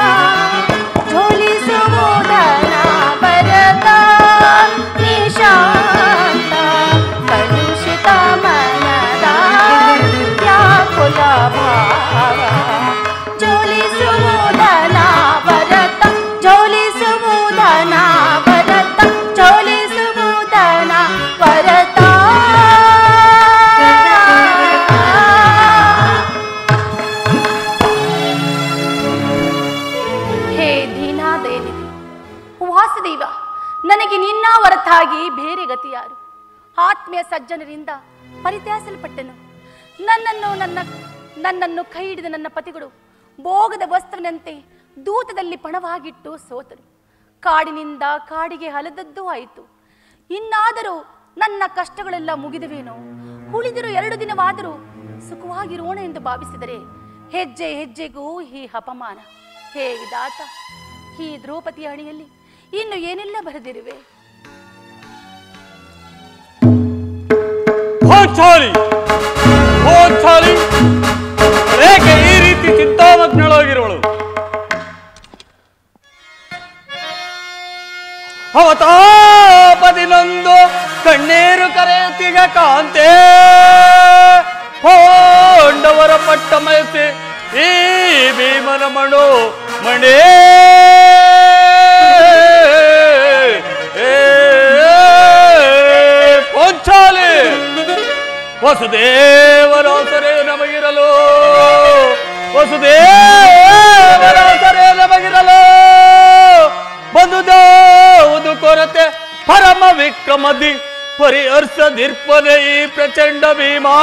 Speaker 1: ಝೋಲಿಸುವುದನ ಭರತ ನಿಶಾಂತ ಕಲುಷಿತ ಮನದ ವ್ಯಾಕುಲ ಭಾವ ಝೋಲಿಸುವುದನ ಭರತ ಝೋಲಿಸುವುದನ ಭರತ ಝೋಲಿಸುವುದನ ಭರತ. ವಾಸುದೇವ, ನನಗೆ ನಿನ್ನ ಹೊರತಾಗಿ ಬೇರೆ ಗತಿಯಾರು? ಆತ್ಮೀಯ ಸಜ್ಜನರಿಂದ ಪರಿತ್ಯಾಸಲ್ಪಟ್ಟನು. ನನ್ನನ್ನು ಕೈ ಹಿಡಿದ ನನ್ನ ಪತಿಗಳು ಭೋಗದ ವಸ್ತುವಿನಂತೆ ದೂತದಲ್ಲಿ ಪಣವಾಗಿಟ್ಟು ಸೋತರು. ಕಾಡಿನಿಂದ ಕಾಡಿಗೆ ಹಲದದ್ದು ಆಯಿತು. ಇನ್ನಾದರೂ ನನ್ನ ಕಷ್ಟಗಳೆಲ್ಲ ಮುಗಿದವೇನೋ, ಉಳಿದಿರೋ 2 ದಿನವಾದರೂ ಸುಖವಾಗಿರೋಣ ಎಂದು ಭಾವಿಸಿದರೆ ಹೆಜ್ಜೆ ಹೆಜ್ಜೆಗೂ ಈ ಅಪಮಾನ. ಹೇ ವಿಧಾತ, ಈ ದ್ರೌಪದಿ ಹಣೆಯಲ್ಲಿ ಇನ್ನು ಏನೆಲ್ಲ ಬರೆದಿರುವೆ?
Speaker 2: ಏಕೆ ಈ ರೀತಿ ಚಿಂತಾಮಗ್ನಳಾಗಿರುವಳು? ಅವತಾಪದಿನೊಂದು ಕಣ್ಣೀರು ಕರೆಯುತ್ತೀಗ ಕಾಂತೆ ಹೋಂಡವರ ಪಟ್ಟ ಮಯಸಿ ಈ ಭೀಮನ ಮಣೋ ಮಣೇ ಪೋಂಚಾಲಿ ವಸುದೇವರಾಸರೇ ನಮಗಿರಲು ವಸುದೇವರಾಸರೇ ನಮಗಿರಲು ಬಂದುದಾವುದು ಕೊರತೆ ಪರಮ ವಿಕ್ರಮದಿ ಪರಿಹರ್ಸದಿರ್ಪನೆ ಈ ಪ್ರಚಂಡ ಭೀಮಾ.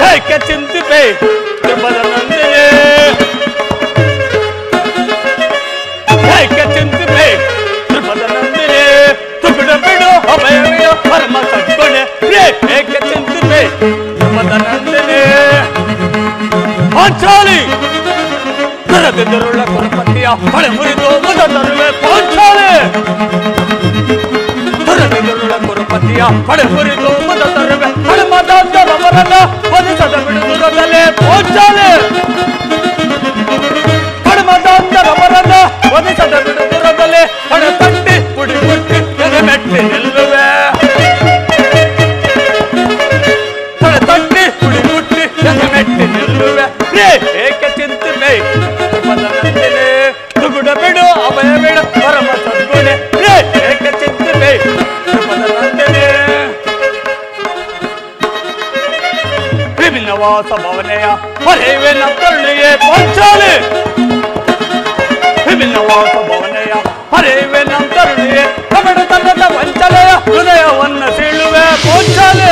Speaker 2: ಹೇಗೆ ಚಿಂತಿಪೆ ನಂದಿನಿ, ಹೇಗೆ ಚಿಂತಿಪೆ ತ್ರಿಪದ ನಂದಿನಿ, ತುಬಿಡ ಬಿಡು ಅಭಯ ಪರಮ ಸದ್ಗುಣೆ. ಹೇಗೆ ಚಿಂತಿಪೆ ತ್ರಿಪದ ನಂದಿನಿ ಪಾಂಚಾಲಿ ಕರದಿರುಳ ಕುಲಪತಿಯ ಹೊಳೆ ಮುರಿದು ಮುದ ತರುವೆ. ಪಾಂಚಾಲಿ ಕರದಿರುಳ ಕುಲಪತಿಯ ಹೊಳೆ ಮುರಿದು ಮುದ ತರುವೆ. ಹಣಮದಾಂತರವರನ್ನ ವಧಿಸದ ಬಿಡುವುದಲ್ಲೇ. ಪಾಂಚಾಲಿ ಹಣಮದಾಂತರವರನ್ನ ವಧಿಸದ ಬಿಡುವುದಲ್ಲೇ. ಹಣ ತಟ್ಟಿ ಪುಡಿ ಮುಟ್ಟಿ ಎದೆ ಮೆಟ್ಟಿ ನಿಲ್ಲುವೆ. ಹಣ ತಟ್ಟಿ ಪುಡಿ ಮುಟ್ಟಿ ಎದೆ ಮೆಟ್ಟಿ ನಿಲ್ಲುವೆ. ಏಕೆ ಚಿಂತೆ ತ್ರಿಪದ ನಂದಿನಿ ತುಗುಡ ಬಿಡು ಅಭಯ ಬಿಡು ಪರಮ ಸದ್ಗುಣ. ವಾಸ ಭವನೆಯ ಹರಿವೆ ನತ್ತರುಳಿಗೆ ಪಾಂಚಾಲಿ ವಿಭಿನ್ನ ವಾಸ ಭವನೆಯ ಹರಿವೆ ನತ್ತರುಳಿಗೆ ಕಬಡ ತನ್ನದ ವಂಚಲೆಯ ಹೃದಯವನ್ನ ಸೀಳುವೆ ಪಾಂಚಾಲಿ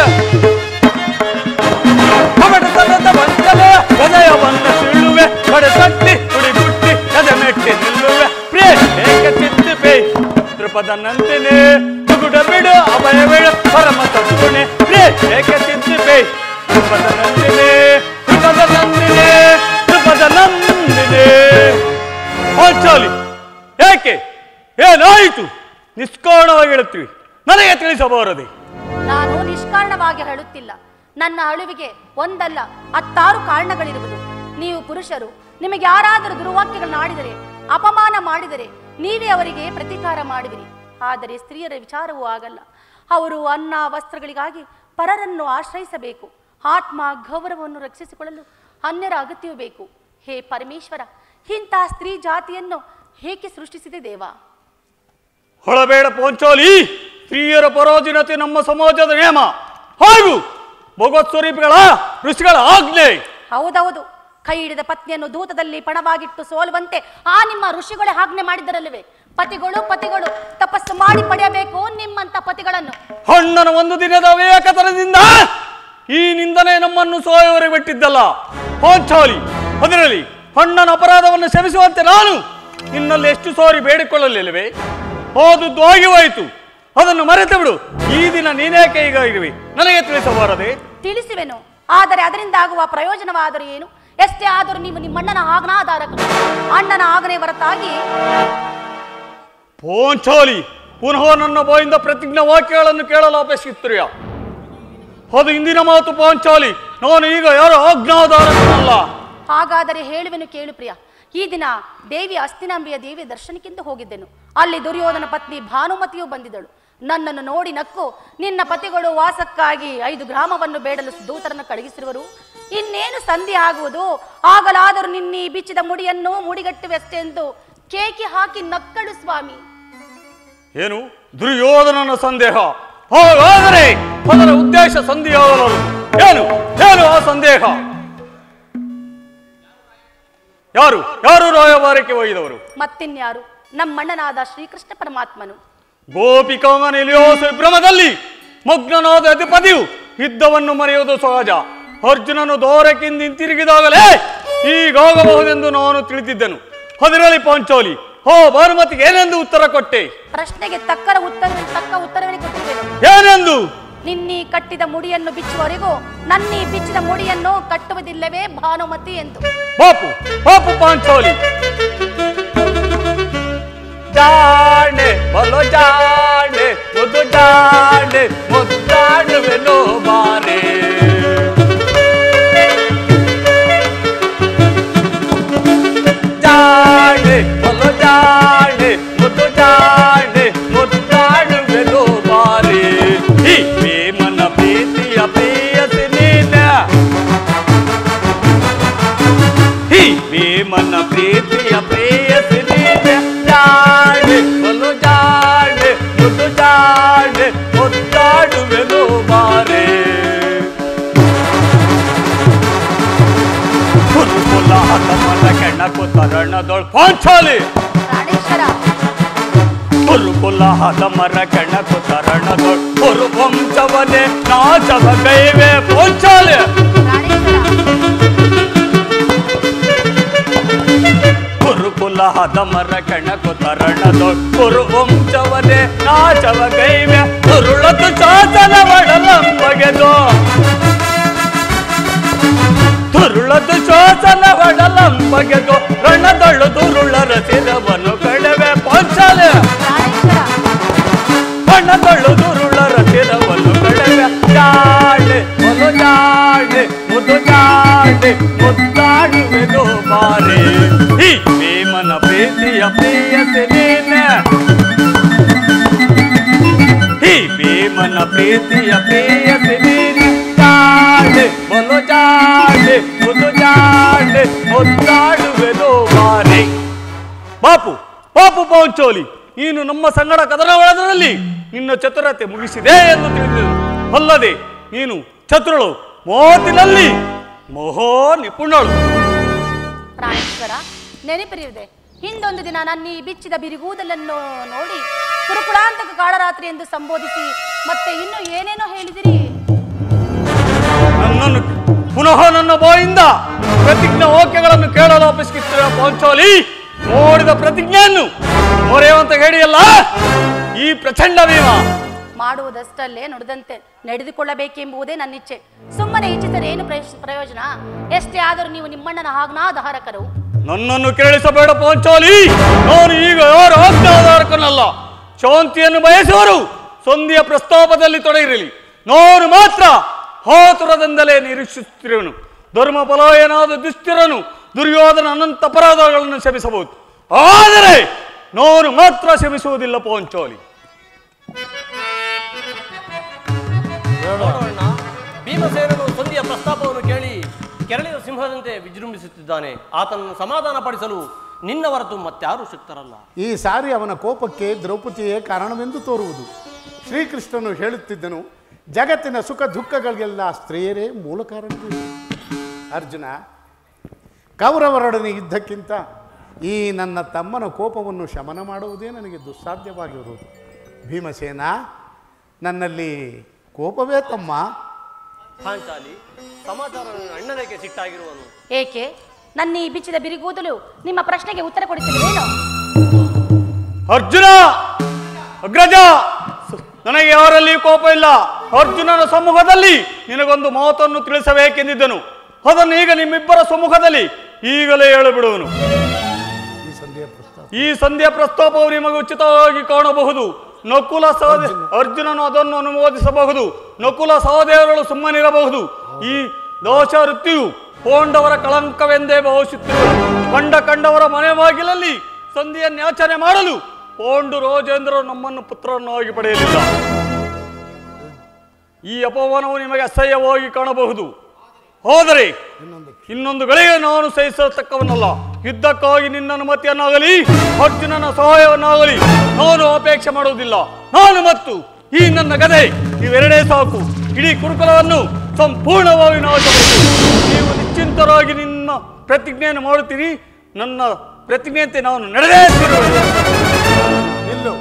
Speaker 2: ಕಬಡ ತನ್ನದ ವಂಚಲೆಯ ಹೃದಯವನ್ನ ಸೀಳುವೆ ಕಡೆ ತಟ್ಟಿ ಕುಡಿ ಗುಟ್ಟಿ ಕದೆ ಮೆಟ್ಟಿ ನಿಲ್ಲುವೆ ಪ್ರಿಯ ಏಕೆ ತಿದ್ದಿಪೆ ತ್ರಿಪದ ನಂದಿನಿ ತುಗುಡ ಬಿಡು ಅಭಯ ಬಿಡು ಪರಮ ಸದ್ಗುಣೆ ಪ್ರಿಯ ಏಕೆ ತಿದ್ದಿಪೆ ತ್ರಿಪದ ನಂದಿನಿ ತ್ರಿಪದ ನಂದಿನಿ ತ್ರಿಪದ ನಂದಿನಿ ಪಾಂಚಾಲಿ ಏಕೆ ಏನಾಯಿತು ನಿಷ್ಕಾರಣವಾಗಿ ಹೇಳುತ್ತೀವಿ ನನಗೆ ತಿಳಿಸಬಾರದೆ
Speaker 1: ನಾನು ನಿಷ್ಕಾರಣವಾಗಿ ಹೇಳುತ್ತಿಲ್ಲ ನನ್ನ ಅಳುವಿಗೆ ಒಂದಲ್ಲ 10 ಕಾರಣಗಳಿರುವುದು ನೀವು ಪುರುಷರು ನಿಮಗೆ ಯಾರಾದರೂ ದುರ್ವಾಕ್ಯಗಳನ್ನು ಆಡಿದರೆ ಅಪಮಾನ ಮಾಡಿದರೆ ನೀವೇ ಅವರಿಗೆ ಪ್ರತೀಕಾರ ಮಾಡುವಿರಿ ಆದರೆ ಸ್ತ್ರೀಯರ ವಿಚಾರವೂ ಆಗಲ್ಲ ಅವರು ಅನ್ನ ವಸ್ತ್ರಗಳಿಗಾಗಿ ಪರರನ್ನು ಆಶ್ರಯಿಸಬೇಕು ಆತ್ಮ ಗೌರವವನ್ನು ರಕ್ಷಿಸಿಕೊಳ್ಳಲು ಅನ್ಯರ ಅಗತ್ಯವೂ ಬೇಕು ಹೇ ಪರಮೇಶ್ವರ ಇಂಥ ಸ್ತ್ರೀ ಜಾತಿಯನ್ನು ಹೇಗೆ ಸೃಷ್ಟಿಸಿದೆ ದೇವ
Speaker 2: ಹೊಳಬೇಡ ಪಾಂಚಾಲಿ ಸ್ತ್ರೀಯರ ಪರಾಧೀನತೆ ನಮ್ಮ ಸಮಾಜದ ನಿಯಮ ಹಾಗೂ ಭಗವತ್ ಸ್ವರೂಪಿಗಳ ಋಷಿಗಳ ಆಜ್ಞೆ
Speaker 1: ಹೌದೌದು ಕೈ ಹಿಡಿದ ಪತ್ನಿಯನ್ನು ದೂತದಲ್ಲಿ ಪಣವಾಗಿಟ್ಟು ಸೋಲುವಂತೆ ಆ ನಿಮ್ಮ ಋಷಿಗಳೇ ಆಜ್ಞೆ ಮಾಡಿದ್ದರಲ್ಲವೇ ಪತಿಗಳು ತಪಸ್ಸು ಮಾಡಿ ಪಡೆಯಬೇಕು ನಿಮ್ಮಂತ ಪತಿಗಳನ್ನು
Speaker 2: ಹಣ್ಣನ ಒಂದು ದಿನದ ವಿವೇಕತನದಿಂದ ಈ ನಿಂದನೆ ನಮ್ಮನ್ನು ಸೋಯವರೆಗೆ ಬಿಟ್ಟಿದ್ದಲ್ಲ ಪಾಂಚಾಲಿ ಅದರಲ್ಲಿ ಹಣ್ಣನ ಅಪರಾಧವನ್ನು ಕ್ಷಮಿಸುವಂತೆ ನಾನು ನಿನ್ನಲ್ಲಿ ಎಷ್ಟು ಸಾರಿ ಬೇಡಿಕೊಳ್ಳಲಿಲ್ಲವೇ ಹೋದದ್ದು ಹೋಗಿ ಹೋಯಿತು ಅದನ್ನು ಮರೆತು ಬಿಡು ಈ ದಿನ ನೀನೇಕೆ ಈಗ ಇರುವೆ ನನಗೆ ತಿಳಿಸಬಾರದೆ
Speaker 1: ತಿಳಿಸುವೆನು ಆದರೆ ಅದರಿಂದ ಆಗುವ ಪ್ರಯೋಜನವಾದರೂ ಏನು ಎಷ್ಟೇ ಆದರೂ ನೀವು ನಿಮ್ಮಣ್ಣನ ಆಜ್ಞಾಧಾರಕರು ಅಣ್ಣನ ಆಜ್ಞೆ ಹೊರತಾಗಿ
Speaker 2: ಪಾಂಚಾಲಿ ಪುನಃ ನನ್ನ ಬಾಯಿಂದ ಪ್ರತಿಜ್ಞಾ ವಾಕ್ಯಗಳನ್ನು ಕೇಳಲು ಅಪೇಕ್ಷಿಸುತ್ತೀಯ ಅದು ಇಂದಿನ ಮಾತು ಪಾಂಚಾಲಿ ನಾನು ಈಗ ಯಾರು ಆಜ್ಞಾಧಾರಕನಲ್ಲ
Speaker 1: ಹಾಗಾದರೆ ಹೇಳುವೆನು ಕೇಳು ಪ್ರಿಯ ಈ ದಿನ ದೇವಿ ಅಸ್ತಿನಾಂಬಿಯ ದೇವಿಯ ದರ್ಶನಕ್ಕೆಂದು ಹೋಗಿದ್ದೆನು ಅಲ್ಲಿ ದುರ್ಯೋಧನ ಪತ್ನಿ ಭಾನುಮತಿಯು ಬಂದಿದ್ದಳು ನನ್ನನ್ನು ನೋಡಿ ನಕ್ಕು ನಿನ್ನ ಪತಿಗಳು ವಾಸಕ್ಕಾಗಿ 5 ಗ್ರಾಮವನ್ನು ಬೇಡಲು ದೂತರನ್ನು ಕಳುಹಿಸಿರುವರು ಇನ್ನೇನು ಸಂಧಿ ಆಗುವುದು ಆಗಲಾದರೂ ನಿನ್ನಿ ಬಿಚ್ಚಿದ ಮುಡಿಯನ್ನು ಮುಡಿಗಟ್ಟುವೆಷ್ಟೆಂದು ಕೇಕಿ ಹಾಕಿ ನಕ್ಕಳು ಸ್ವಾಮಿ
Speaker 2: ಏನು ದುರ್ಯೋಧನನ ಸಂದೇಹ ಹಾಗಾದರೆ ಅದರ ಉದ್ದೇಶ ಸಂಧಿಯಾಗಲು ಏನು ಏನು ಆ ಸಂದೇಹ ಯಾರು ಯಾರು ರಾಯಭಾರಕ್ಕೆ ಒಯ್ದವರು
Speaker 1: ಮತ್ತಿನ್ಯಾರು ನಮ್ಮಣ್ಣನಾದ ಶ್ರೀಕೃಷ್ಣ ಪರಮಾತ್ಮನು
Speaker 2: ಗೋಪಿಕಾಂಗನೆಯೋ ಸಂಭ್ರಮದಲ್ಲಿ ಮಗ್ನನಾದ ಅಧಿಪತಿಯು ಯುದ್ಧವನ್ನು ಮರೆಯುವುದು ಸಹಜ ಅರ್ಜುನನು ದೋರಕ್ಕಿಂದ ಹಿಂತಿರುಗಿದಾಗಲೇ ಹೀಗಾಗಬಹುದೆಂದು ನಾನು ತಿಳಿದಿದ್ದೆನು ಅದರಲ್ಲಿ ಪಾಂಚಾಲಿ ಭಾನುಮತಿಗೆ ಏನೆಂದು ಉತ್ತರ ಕೊಟ್ಟೆ
Speaker 1: ಪ್ರಶ್ನೆಗೆ ತಕ್ಕ ಉತ್ತರವೇ ಕೊಟ್ಟಿದ್ದೇನೆ
Speaker 2: ಏನೆಂದು
Speaker 1: ನಿನ್ನಿ ಕಟ್ಟಿದ ಮುಡಿಯನ್ನು ಬಿಚ್ಚುವವರೆಗೂ ನನ್ನಿ ಬಿಚ್ಚಿದ ಮುಡಿಯನ್ನು ಕಟ್ಟುವುದಿಲ್ಲವೇ ಭಾನುಮತಿ ಎಂದು
Speaker 2: ಪಾಪು ಪಾಪು ಪಾಂಚಾಲಿ ಜಾಣೆ ಬಲೋ ಜಾಣೆ ಮುದ್ದು ಜಾಣೆ ಮುದ್ದಾಡುವೆನೋ ಬಾರೆ ಜಾಣೆ ಬಲೋ ಜಾಣೆ ಮುದ್ದು ಜಾಣೆ ಮುದ್ದಾಡುವೆನೋ ಬಾರೆ ಈ ಪ್ರೇಮನ ಪ್ರೀತಿಯ ಪ್ರೇಯಸಿ ನೀನ ಈ ಪ್ರೇಮನ ಪ್ರೀತಿಯ ಪ್ರೇಯಸಿ ನೀನ ಜಾಣೆ ಬಲು ಜಾಣೆ ಮುದ್ದು ಜಾಣೆ ಮುದ್ದಾಡುವೆನೋ ಬಾರೆ ಕುರುಕುಲಾದ ಮನ ಕೆಣಕು ತರಣದೊಳ್ ಪಾಂಚಾಲಿ
Speaker 1: ಪ್ರಾಣೇಶ್ವರ
Speaker 2: ಕುರುಕುಲಾದ ಮರ ಕೆಣಕು ತರಣದೊಳ್ ಕುರು ವಂಶವನೇ ನಾಚವ ಗೈವೆ ಪಾಂಚಾಲಿ ಕುರುಕುಲಾದ ಮರ ಕೆಣಕು ತರಣದೊಳ್ ಕುರು ವಂಶವನೇ ನಾಚವ ಗೈವೆ ತುರುಳತು ಚಾಚನ ಒಡಲಂಬಗೆದು ತುರುಳದು ಶ್ವಾಸನ ಒಡಲಂಬಗೆದು ರಣದಳು ದುರುಳರ ಸಿರವನ್ನು ಕಡವೆ ಪಾಂಚಾಲ ರಣದಳು ದುರುಳರ ಸಿರವನ್ನು ಕಡವೆ ಜಾಡೆ ಮೊಲು ಜಾಡೆ ಮುದು ಜಾಡೆ ಮುದ್ದಾಡುವೆದು ಬಾರೆ ಈ ಪ್ರೇಮನ ಪ್ರೀತಿಯ ಪ್ರಿಯತೆ ನೀನೆ ಈ ಪ್ರೇಮನ ಪ್ರೀತಿಯ ಪ್ರಿಯತೆ ನೀನೆ ಜಾಡೆ ಮೊಲು ಜಾಡೆ ಮುದು ಜಾಡೆ ಮುದ್ದಾಡುವೆದು ಬಾರೆ ಬಾಪು ಬಾಪು ಪಾಂಚಾಲಿ ನೀನು ನಮ್ಮ ಸಂಗಡ ಕದನವಾದರಲ್ಲಿ ನಿನ್ನ ಚತುರತೆ ಮುಗಿಸಿದೆ ಎಂದು ತಿಳಿದನು ಅಲ್ಲದೆ ನೀನು ಚತುರಳು ಮಾತಿನಲ್ಲಿ ಮಹೋ ನಿಪುಣಳು.
Speaker 1: ಪ್ರಾಣೇಶ್ವರ, ನೆನಪಿರಿದೆ ಹಿಂದೊಂದು ದಿನ ನನ್ನ ಈ ಬಿಚ್ಚಿದ ಬಿರಿಗೂದಲನ್ನು ನೋಡಿ ಕುರುಕುಳಾಂತಕ ಕಾಳರಾತ್ರಿ ಎಂದು ಸಂಬೋಧಿಸಿ ಮತ್ತೆ ಇನ್ನು ಏನೇನೋ ಹೇಳಿದಿರಿ.
Speaker 2: ನನ್ನನ್ನು ಪುನಃ ನನ್ನ ಬಾಯಿಂದ ಪ್ರತಿಜ್ಞಾ ವಾಕ್ಯಗಳನ್ನು ಕೇಳಲು ಅಪೇಕ್ಷಿಸುತ್ತಿರುವ ಪಾಂಚಾಲಿ, ನೋಡಿದ ಪ್ರತಿಜ್ಞೆಯನ್ನು ಮೊರೆಯುವಂತ ಹೇಳಿಯಲ್ಲ ಈ ಪ್ರಚಂಡ ಭೀಮ.
Speaker 1: ಮಾಡುವುದಷ್ಟಲ್ಲೇ ನುಡಿದಂತೆ ನಡೆದುಕೊಳ್ಳಬೇಕೆಂಬುದೇ ನನ್ನ ಇಚ್ಛೆ. ಸುಮ್ಮನೆ ಇಚ್ಛಿಸರೆ ಏನು ಪ್ರಯೋಜನ? ಎಷ್ಟೇ ಆದರೂ ನೀವು ನಿಮ್ಮಣ್ಣನ ಆಜ್ಞಾಧಾರಕರು.
Speaker 2: ನನ್ನನ್ನು ಕೇಳಿಸಬೇಡ ಪಾಂಚಾಲಿ, ನಾನು ಈಗ ಯಾರ ಆಜ್ಞಾಧಾರಕನಲ್ಲ. ಶಾಂತಿಯನ್ನು ಬಯಸುವರು ಸಂಧಿಯ ಪ್ರಸ್ತಾಪದಲ್ಲಿ ತೊಡಗಿರಲಿ. ನಾನು ಮಾತ್ರ ಹಾತುರದಿಂದಲೇ ನಿರೀಕ್ಷಿಸುತ್ತಿರುವನು. ಧರ್ಮ ಪಲಾಯನಾದ ದುಸ್ಥಿರನು ದುರ್ಯೋಧನ ಅನಂತ ಅಪರಾಧಗಳನ್ನು ಕ್ಷಮಿಸಬಹುದು, ಆದರೆ ನಾನು ಮಾತ್ರ ಕ್ಷಮಿಸುವುದಿಲ್ಲ ಪಾಂಚಾಲಿ.
Speaker 5: ನೋಡೋಣ, ಭೀಮಸೇನನು ಸಂಧಿಯ ಪ್ರಸ್ತಾಪವನ್ನು ಕೇಳಿ ಕೆರಳಿದ ಸಿಂಹದಂತೆ ವಿಜೃಂಭಿಸುತ್ತಿದ್ದಾನೆ. ಆತನನ್ನು ಸಮಾಧಾನ ಪಡಿಸಲು ನಿನ್ನ ಹೊರತು ಮತ್ತಾರೂ ಶಕ್ತರಲ್ಲ.
Speaker 3: ಈ ಸಾರಿ ಅವನ ಕೋಪಕ್ಕೆ ದ್ರೌಪದಿಯೇ ಕಾರಣವೆಂದು ತೋರುವುದು. ಶ್ರೀಕೃಷ್ಣನು ಹೇಳುತ್ತಿದ್ದನು, ಜಗತ್ತಿನ ಸುಖ ದುಃಖಗಳಿಗೆಲ್ಲ ಸ್ತ್ರೀಯರೇ ಮೂಲ ಕಾರಣಗಳು. ಅರ್ಜುನ, ಕೌರವರೊಡನೆ ಯುದ್ಧಕ್ಕಿಂತ ಈ ನನ್ನ ತಮ್ಮನ ಕೋಪವನ್ನು ಶಮನ ಮಾಡುವುದೇ ನನಗೆ ದುಸ್ಸಾಧ್ಯವಾಗಿರುವುದು. ಭೀಮಸೇನ, ನನ್ನಲ್ಲಿ ಕೋಪವೇ ತಮ್ಮ.
Speaker 5: ಪಾಂಚಾಲಿ, ಸಮಾಚಾರ ಅಣ್ಣನಿಗೆ ಸಿಟ್ಟಾಗಿರುವನು.
Speaker 1: ಏಕೆ? ನನ್ನ ಈ ಬಿಚ್ಚಿದ ಬಿರಿಗೂದಲು ನಿಮ್ಮ ಪ್ರಶ್ನೆಗೆ ಉತ್ತರ ಕೊಡುತ್ತಿದ್ದೇನು?
Speaker 2: ಅರ್ಜುನ, ಅಗ್ರಜ, ನನಗೆ ಯಾರಲ್ಲಿ ಕೋಪ ಇಲ್ಲ. ಅರ್ಜುನನ ಸಮ್ಮುಖದಲ್ಲಿ ನಿನಗೊಂದು ಮಾತನ್ನು ತಿಳಿಸಬೇಕೆಂದಿದ್ದನು. ಅದನ್ನು ಈಗ ನಿಮ್ಮಿಬ್ಬರ ಸಮ್ಮುಖದಲ್ಲಿ ಈಗಲೇ ಹೇಳಿಬಿಡುವನು. ಈ ಸಂಧಿಯ ಪ್ರಸ್ತಾಪವು ನಿಮಗೆ ಉಚಿತವಾಗಿ ಕಾಣಬಹುದು. ನಕುಲ ಅರ್ಜುನನು ಅದನ್ನು ಅನುಮೋದಿಸಬಹುದು. ನಕುಲ ಸಹದೇವಗಳು ಸುಮ್ಮನಿರಬಹುದು. ಈ ದೋಷ ವೃತ್ತಿಯು ಪಾಂಡವರ ಕಳಂಕವೆಂದೇ ಭಾವಿಸುತ್ತಿರುವರು. ಕಂಡವರ ಮನೆ ಬಾಗಿಲಲ್ಲಿ ಸಂಧಿಯನ್ನು ಯಾಚನೆ ಮಾಡಲು ಪಾಂಡು ರಾಜೇಂದ್ರ ನಮ್ಮನ್ನು ಪುತ್ರನಾಗಿ ಪಡೆಯಲಿಲ್ಲ. ಈ ಅಪಮಾನವು ನಿಮಗೆ ಅಸಹ್ಯವಾಗಿ ಕಾಣಬಹುದು, ಆದರೆ ಇನ್ನೊಂದು ಗಳಿಗೆ ನಾನು ಸಹಿಸತಕ್ಕವನಲ್ಲ. ಯುದ್ಧಕ್ಕಾಗಿ ನಿನ್ನ ಅನುಮತಿಯನ್ನಾಗಲಿ ಅರ್ಜುನನ ಸಹಾಯವನ್ನಾಗಲಿ ನಾನು ಅಪೇಕ್ಷೆ ಮಾಡುವುದಿಲ್ಲ. ನಾನು ಮತ್ತು ಈ ನನ್ನ ಗದೆ ಇವೆರಡೇ ಸಾಕು ಇಡೀ ಕುರುಕುಲವನ್ನು ಸಂಪೂರ್ಣವಾಗಿ ನಾಶಪಡಿಸಿ. ನೀವು ನಿಶ್ಚಿಂತರಾಗಿ ನಿನ್ನ ಪ್ರತಿಜ್ಞೆಯನ್ನು ಮಾಡುತ್ತೀರಿ. ನನ್ನ ಪ್ರತಿಜ್ಞೆಯಂತೆ ನಾನು ನಡೆದೇ ತಿರುವೆ.
Speaker 3: ನಿಲ್ಲು,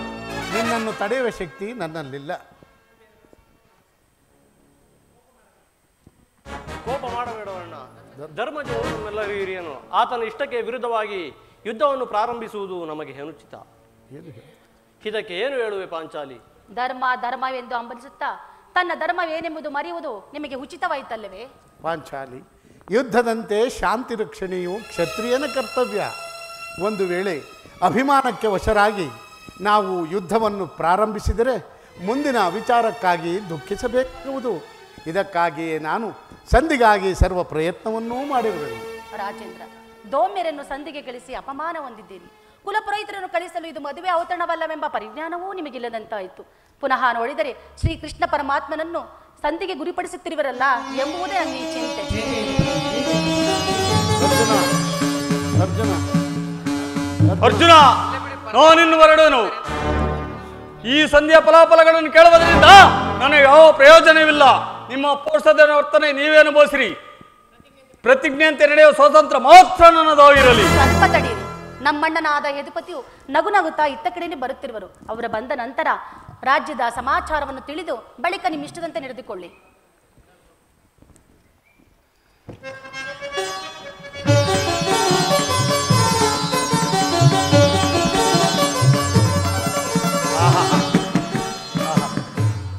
Speaker 3: ನಿನ್ನನ್ನು ತಡೆಯುವ ಶಕ್ತಿ ನನ್ನಲ್ಲಿಲ್ಲ.
Speaker 5: ಕೋಪ ಮಾಡಬೇಡವಣ್ಣ. ಧರ್ಮಜ ನಮ್ಮೆಲ್ಲರೂ ಹಿರಿಯನು. ಆತನ ಇಷ್ಟಕ್ಕೆ ವಿರುದ್ಧವಾಗಿ ಯುದ್ಧವನ್ನು ಪ್ರಾರಂಭಿಸುವುದು ನಮಗೆ ಅನುಚಿತ. ಇದಕ್ಕೆ ಏನು ಹೇಳುವೆ ಪಾಂಚಾಲಿ?
Speaker 1: ಧರ್ಮ ಧರ್ಮವೆಂದು ಹಂಬಲಿಸುತ್ತಾ ತನ್ನ ಧರ್ಮವೇನೆಂಬುದು ಮರೆಯುವುದು ನಿಮಗೆ ಉಚಿತವಾಯಿತಲ್ಲವೇ?
Speaker 3: ಪಾಂಚಾಲಿ, ಯುದ್ಧದಂತೆ ಶಾಂತಿ ರಕ್ಷಣೆಯು ಕ್ಷತ್ರಿಯನ ಕರ್ತವ್ಯ. ಒಂದು ವೇಳೆ ಅಭಿಮಾನಕ್ಕೆ ವಶರಾಗಿ ನಾವು ಯುದ್ಧವನ್ನು ಪ್ರಾರಂಭಿಸಿದರೆ ಮುಂದಿನ ವಿಚಾರಕ್ಕಾಗಿ ದುಃಖಿಸಬೇಕಾಗುವುದು. ಇದಕ್ಕಾಗಿಯೇ ನಾನು ಸಂಧಿಗಾಗಿ ಸರ್ವ ಪ್ರಯತ್ನವನ್ನೂ ಮಾಡಿರುವೆನು.
Speaker 1: ರಾಜೇಂದ್ರ, ದೌಮ್ಯರನ್ನು ಸಂಧಿಗೆ ಗಳಿಸಿ ಅಪಮಾನ ಹೊಂದಿದ್ದೀರಿ. ಕುಲಪುರೋಹಿತರನ್ನು ಕಳಿಸಲು ಇದು ಮದುವೆ ಔತಣವಲ್ಲವೆಂಬ ಪರಿಜ್ಞಾನವೂ ನಿಮಗಿಲ್ಲದಂತಾಯಿತು. ಪುನಃ ನೋಡಿದರೆ ಶ್ರೀಕೃಷ್ಣ ಪರಮಾತ್ಮನನ್ನು ಸಂಧಿಗೆ ಗುರಿಪಡಿಸುತ್ತಿರುವರಲ್ಲ ಎಂಬುದೇ ನನ್ನ ಈ ಚಿಂತೆ.
Speaker 2: ಅರ್ಜುನ, ನಾನಿನ್ನು ಹೊರಡುವೆನು. ಈ ಸಂಧಿಯ ಫಲಾಫಲಗಳನ್ನು ಕೇಳುವುದರಿಂದ ನನಗೆ ಯಾವ ಪ್ರಯೋಜನವಿಲ್ಲ. ನಿಮ್ಮ ಪೋಷದ ವರ್ತನೆ ನೀವೇ ಅನುಭವಿಸಿರಿ. ಪ್ರತಿಜ್ಞೆಯಂತೆ ನಡೆಯುವ ಸ್ವಾತಂತ್ರ್ಯ ಮಾತ್ರ ನನ್ನದಾಗಿರಲಿ.
Speaker 1: ಸ್ವಲ್ಪ ತಡೆಯಿರಿ. ನಮ್ಮಣ್ಣನಾದ ಯದುಪತಿಯು ನಗು ನಗುತ್ತಾ ಇತ್ತ ಕಡೆನೇ ಬರುತ್ತಿರುವರು. ಅವರು ಬಂದ ನಂತರ ರಾಜ್ಯದ ಸಮಾಚಾರವನ್ನು ತಿಳಿದು ಬಳಿಕ ನಿಮ್ಮಿಷ್ಟದಂತೆ ನಡೆದುಕೊಳ್ಳಿ.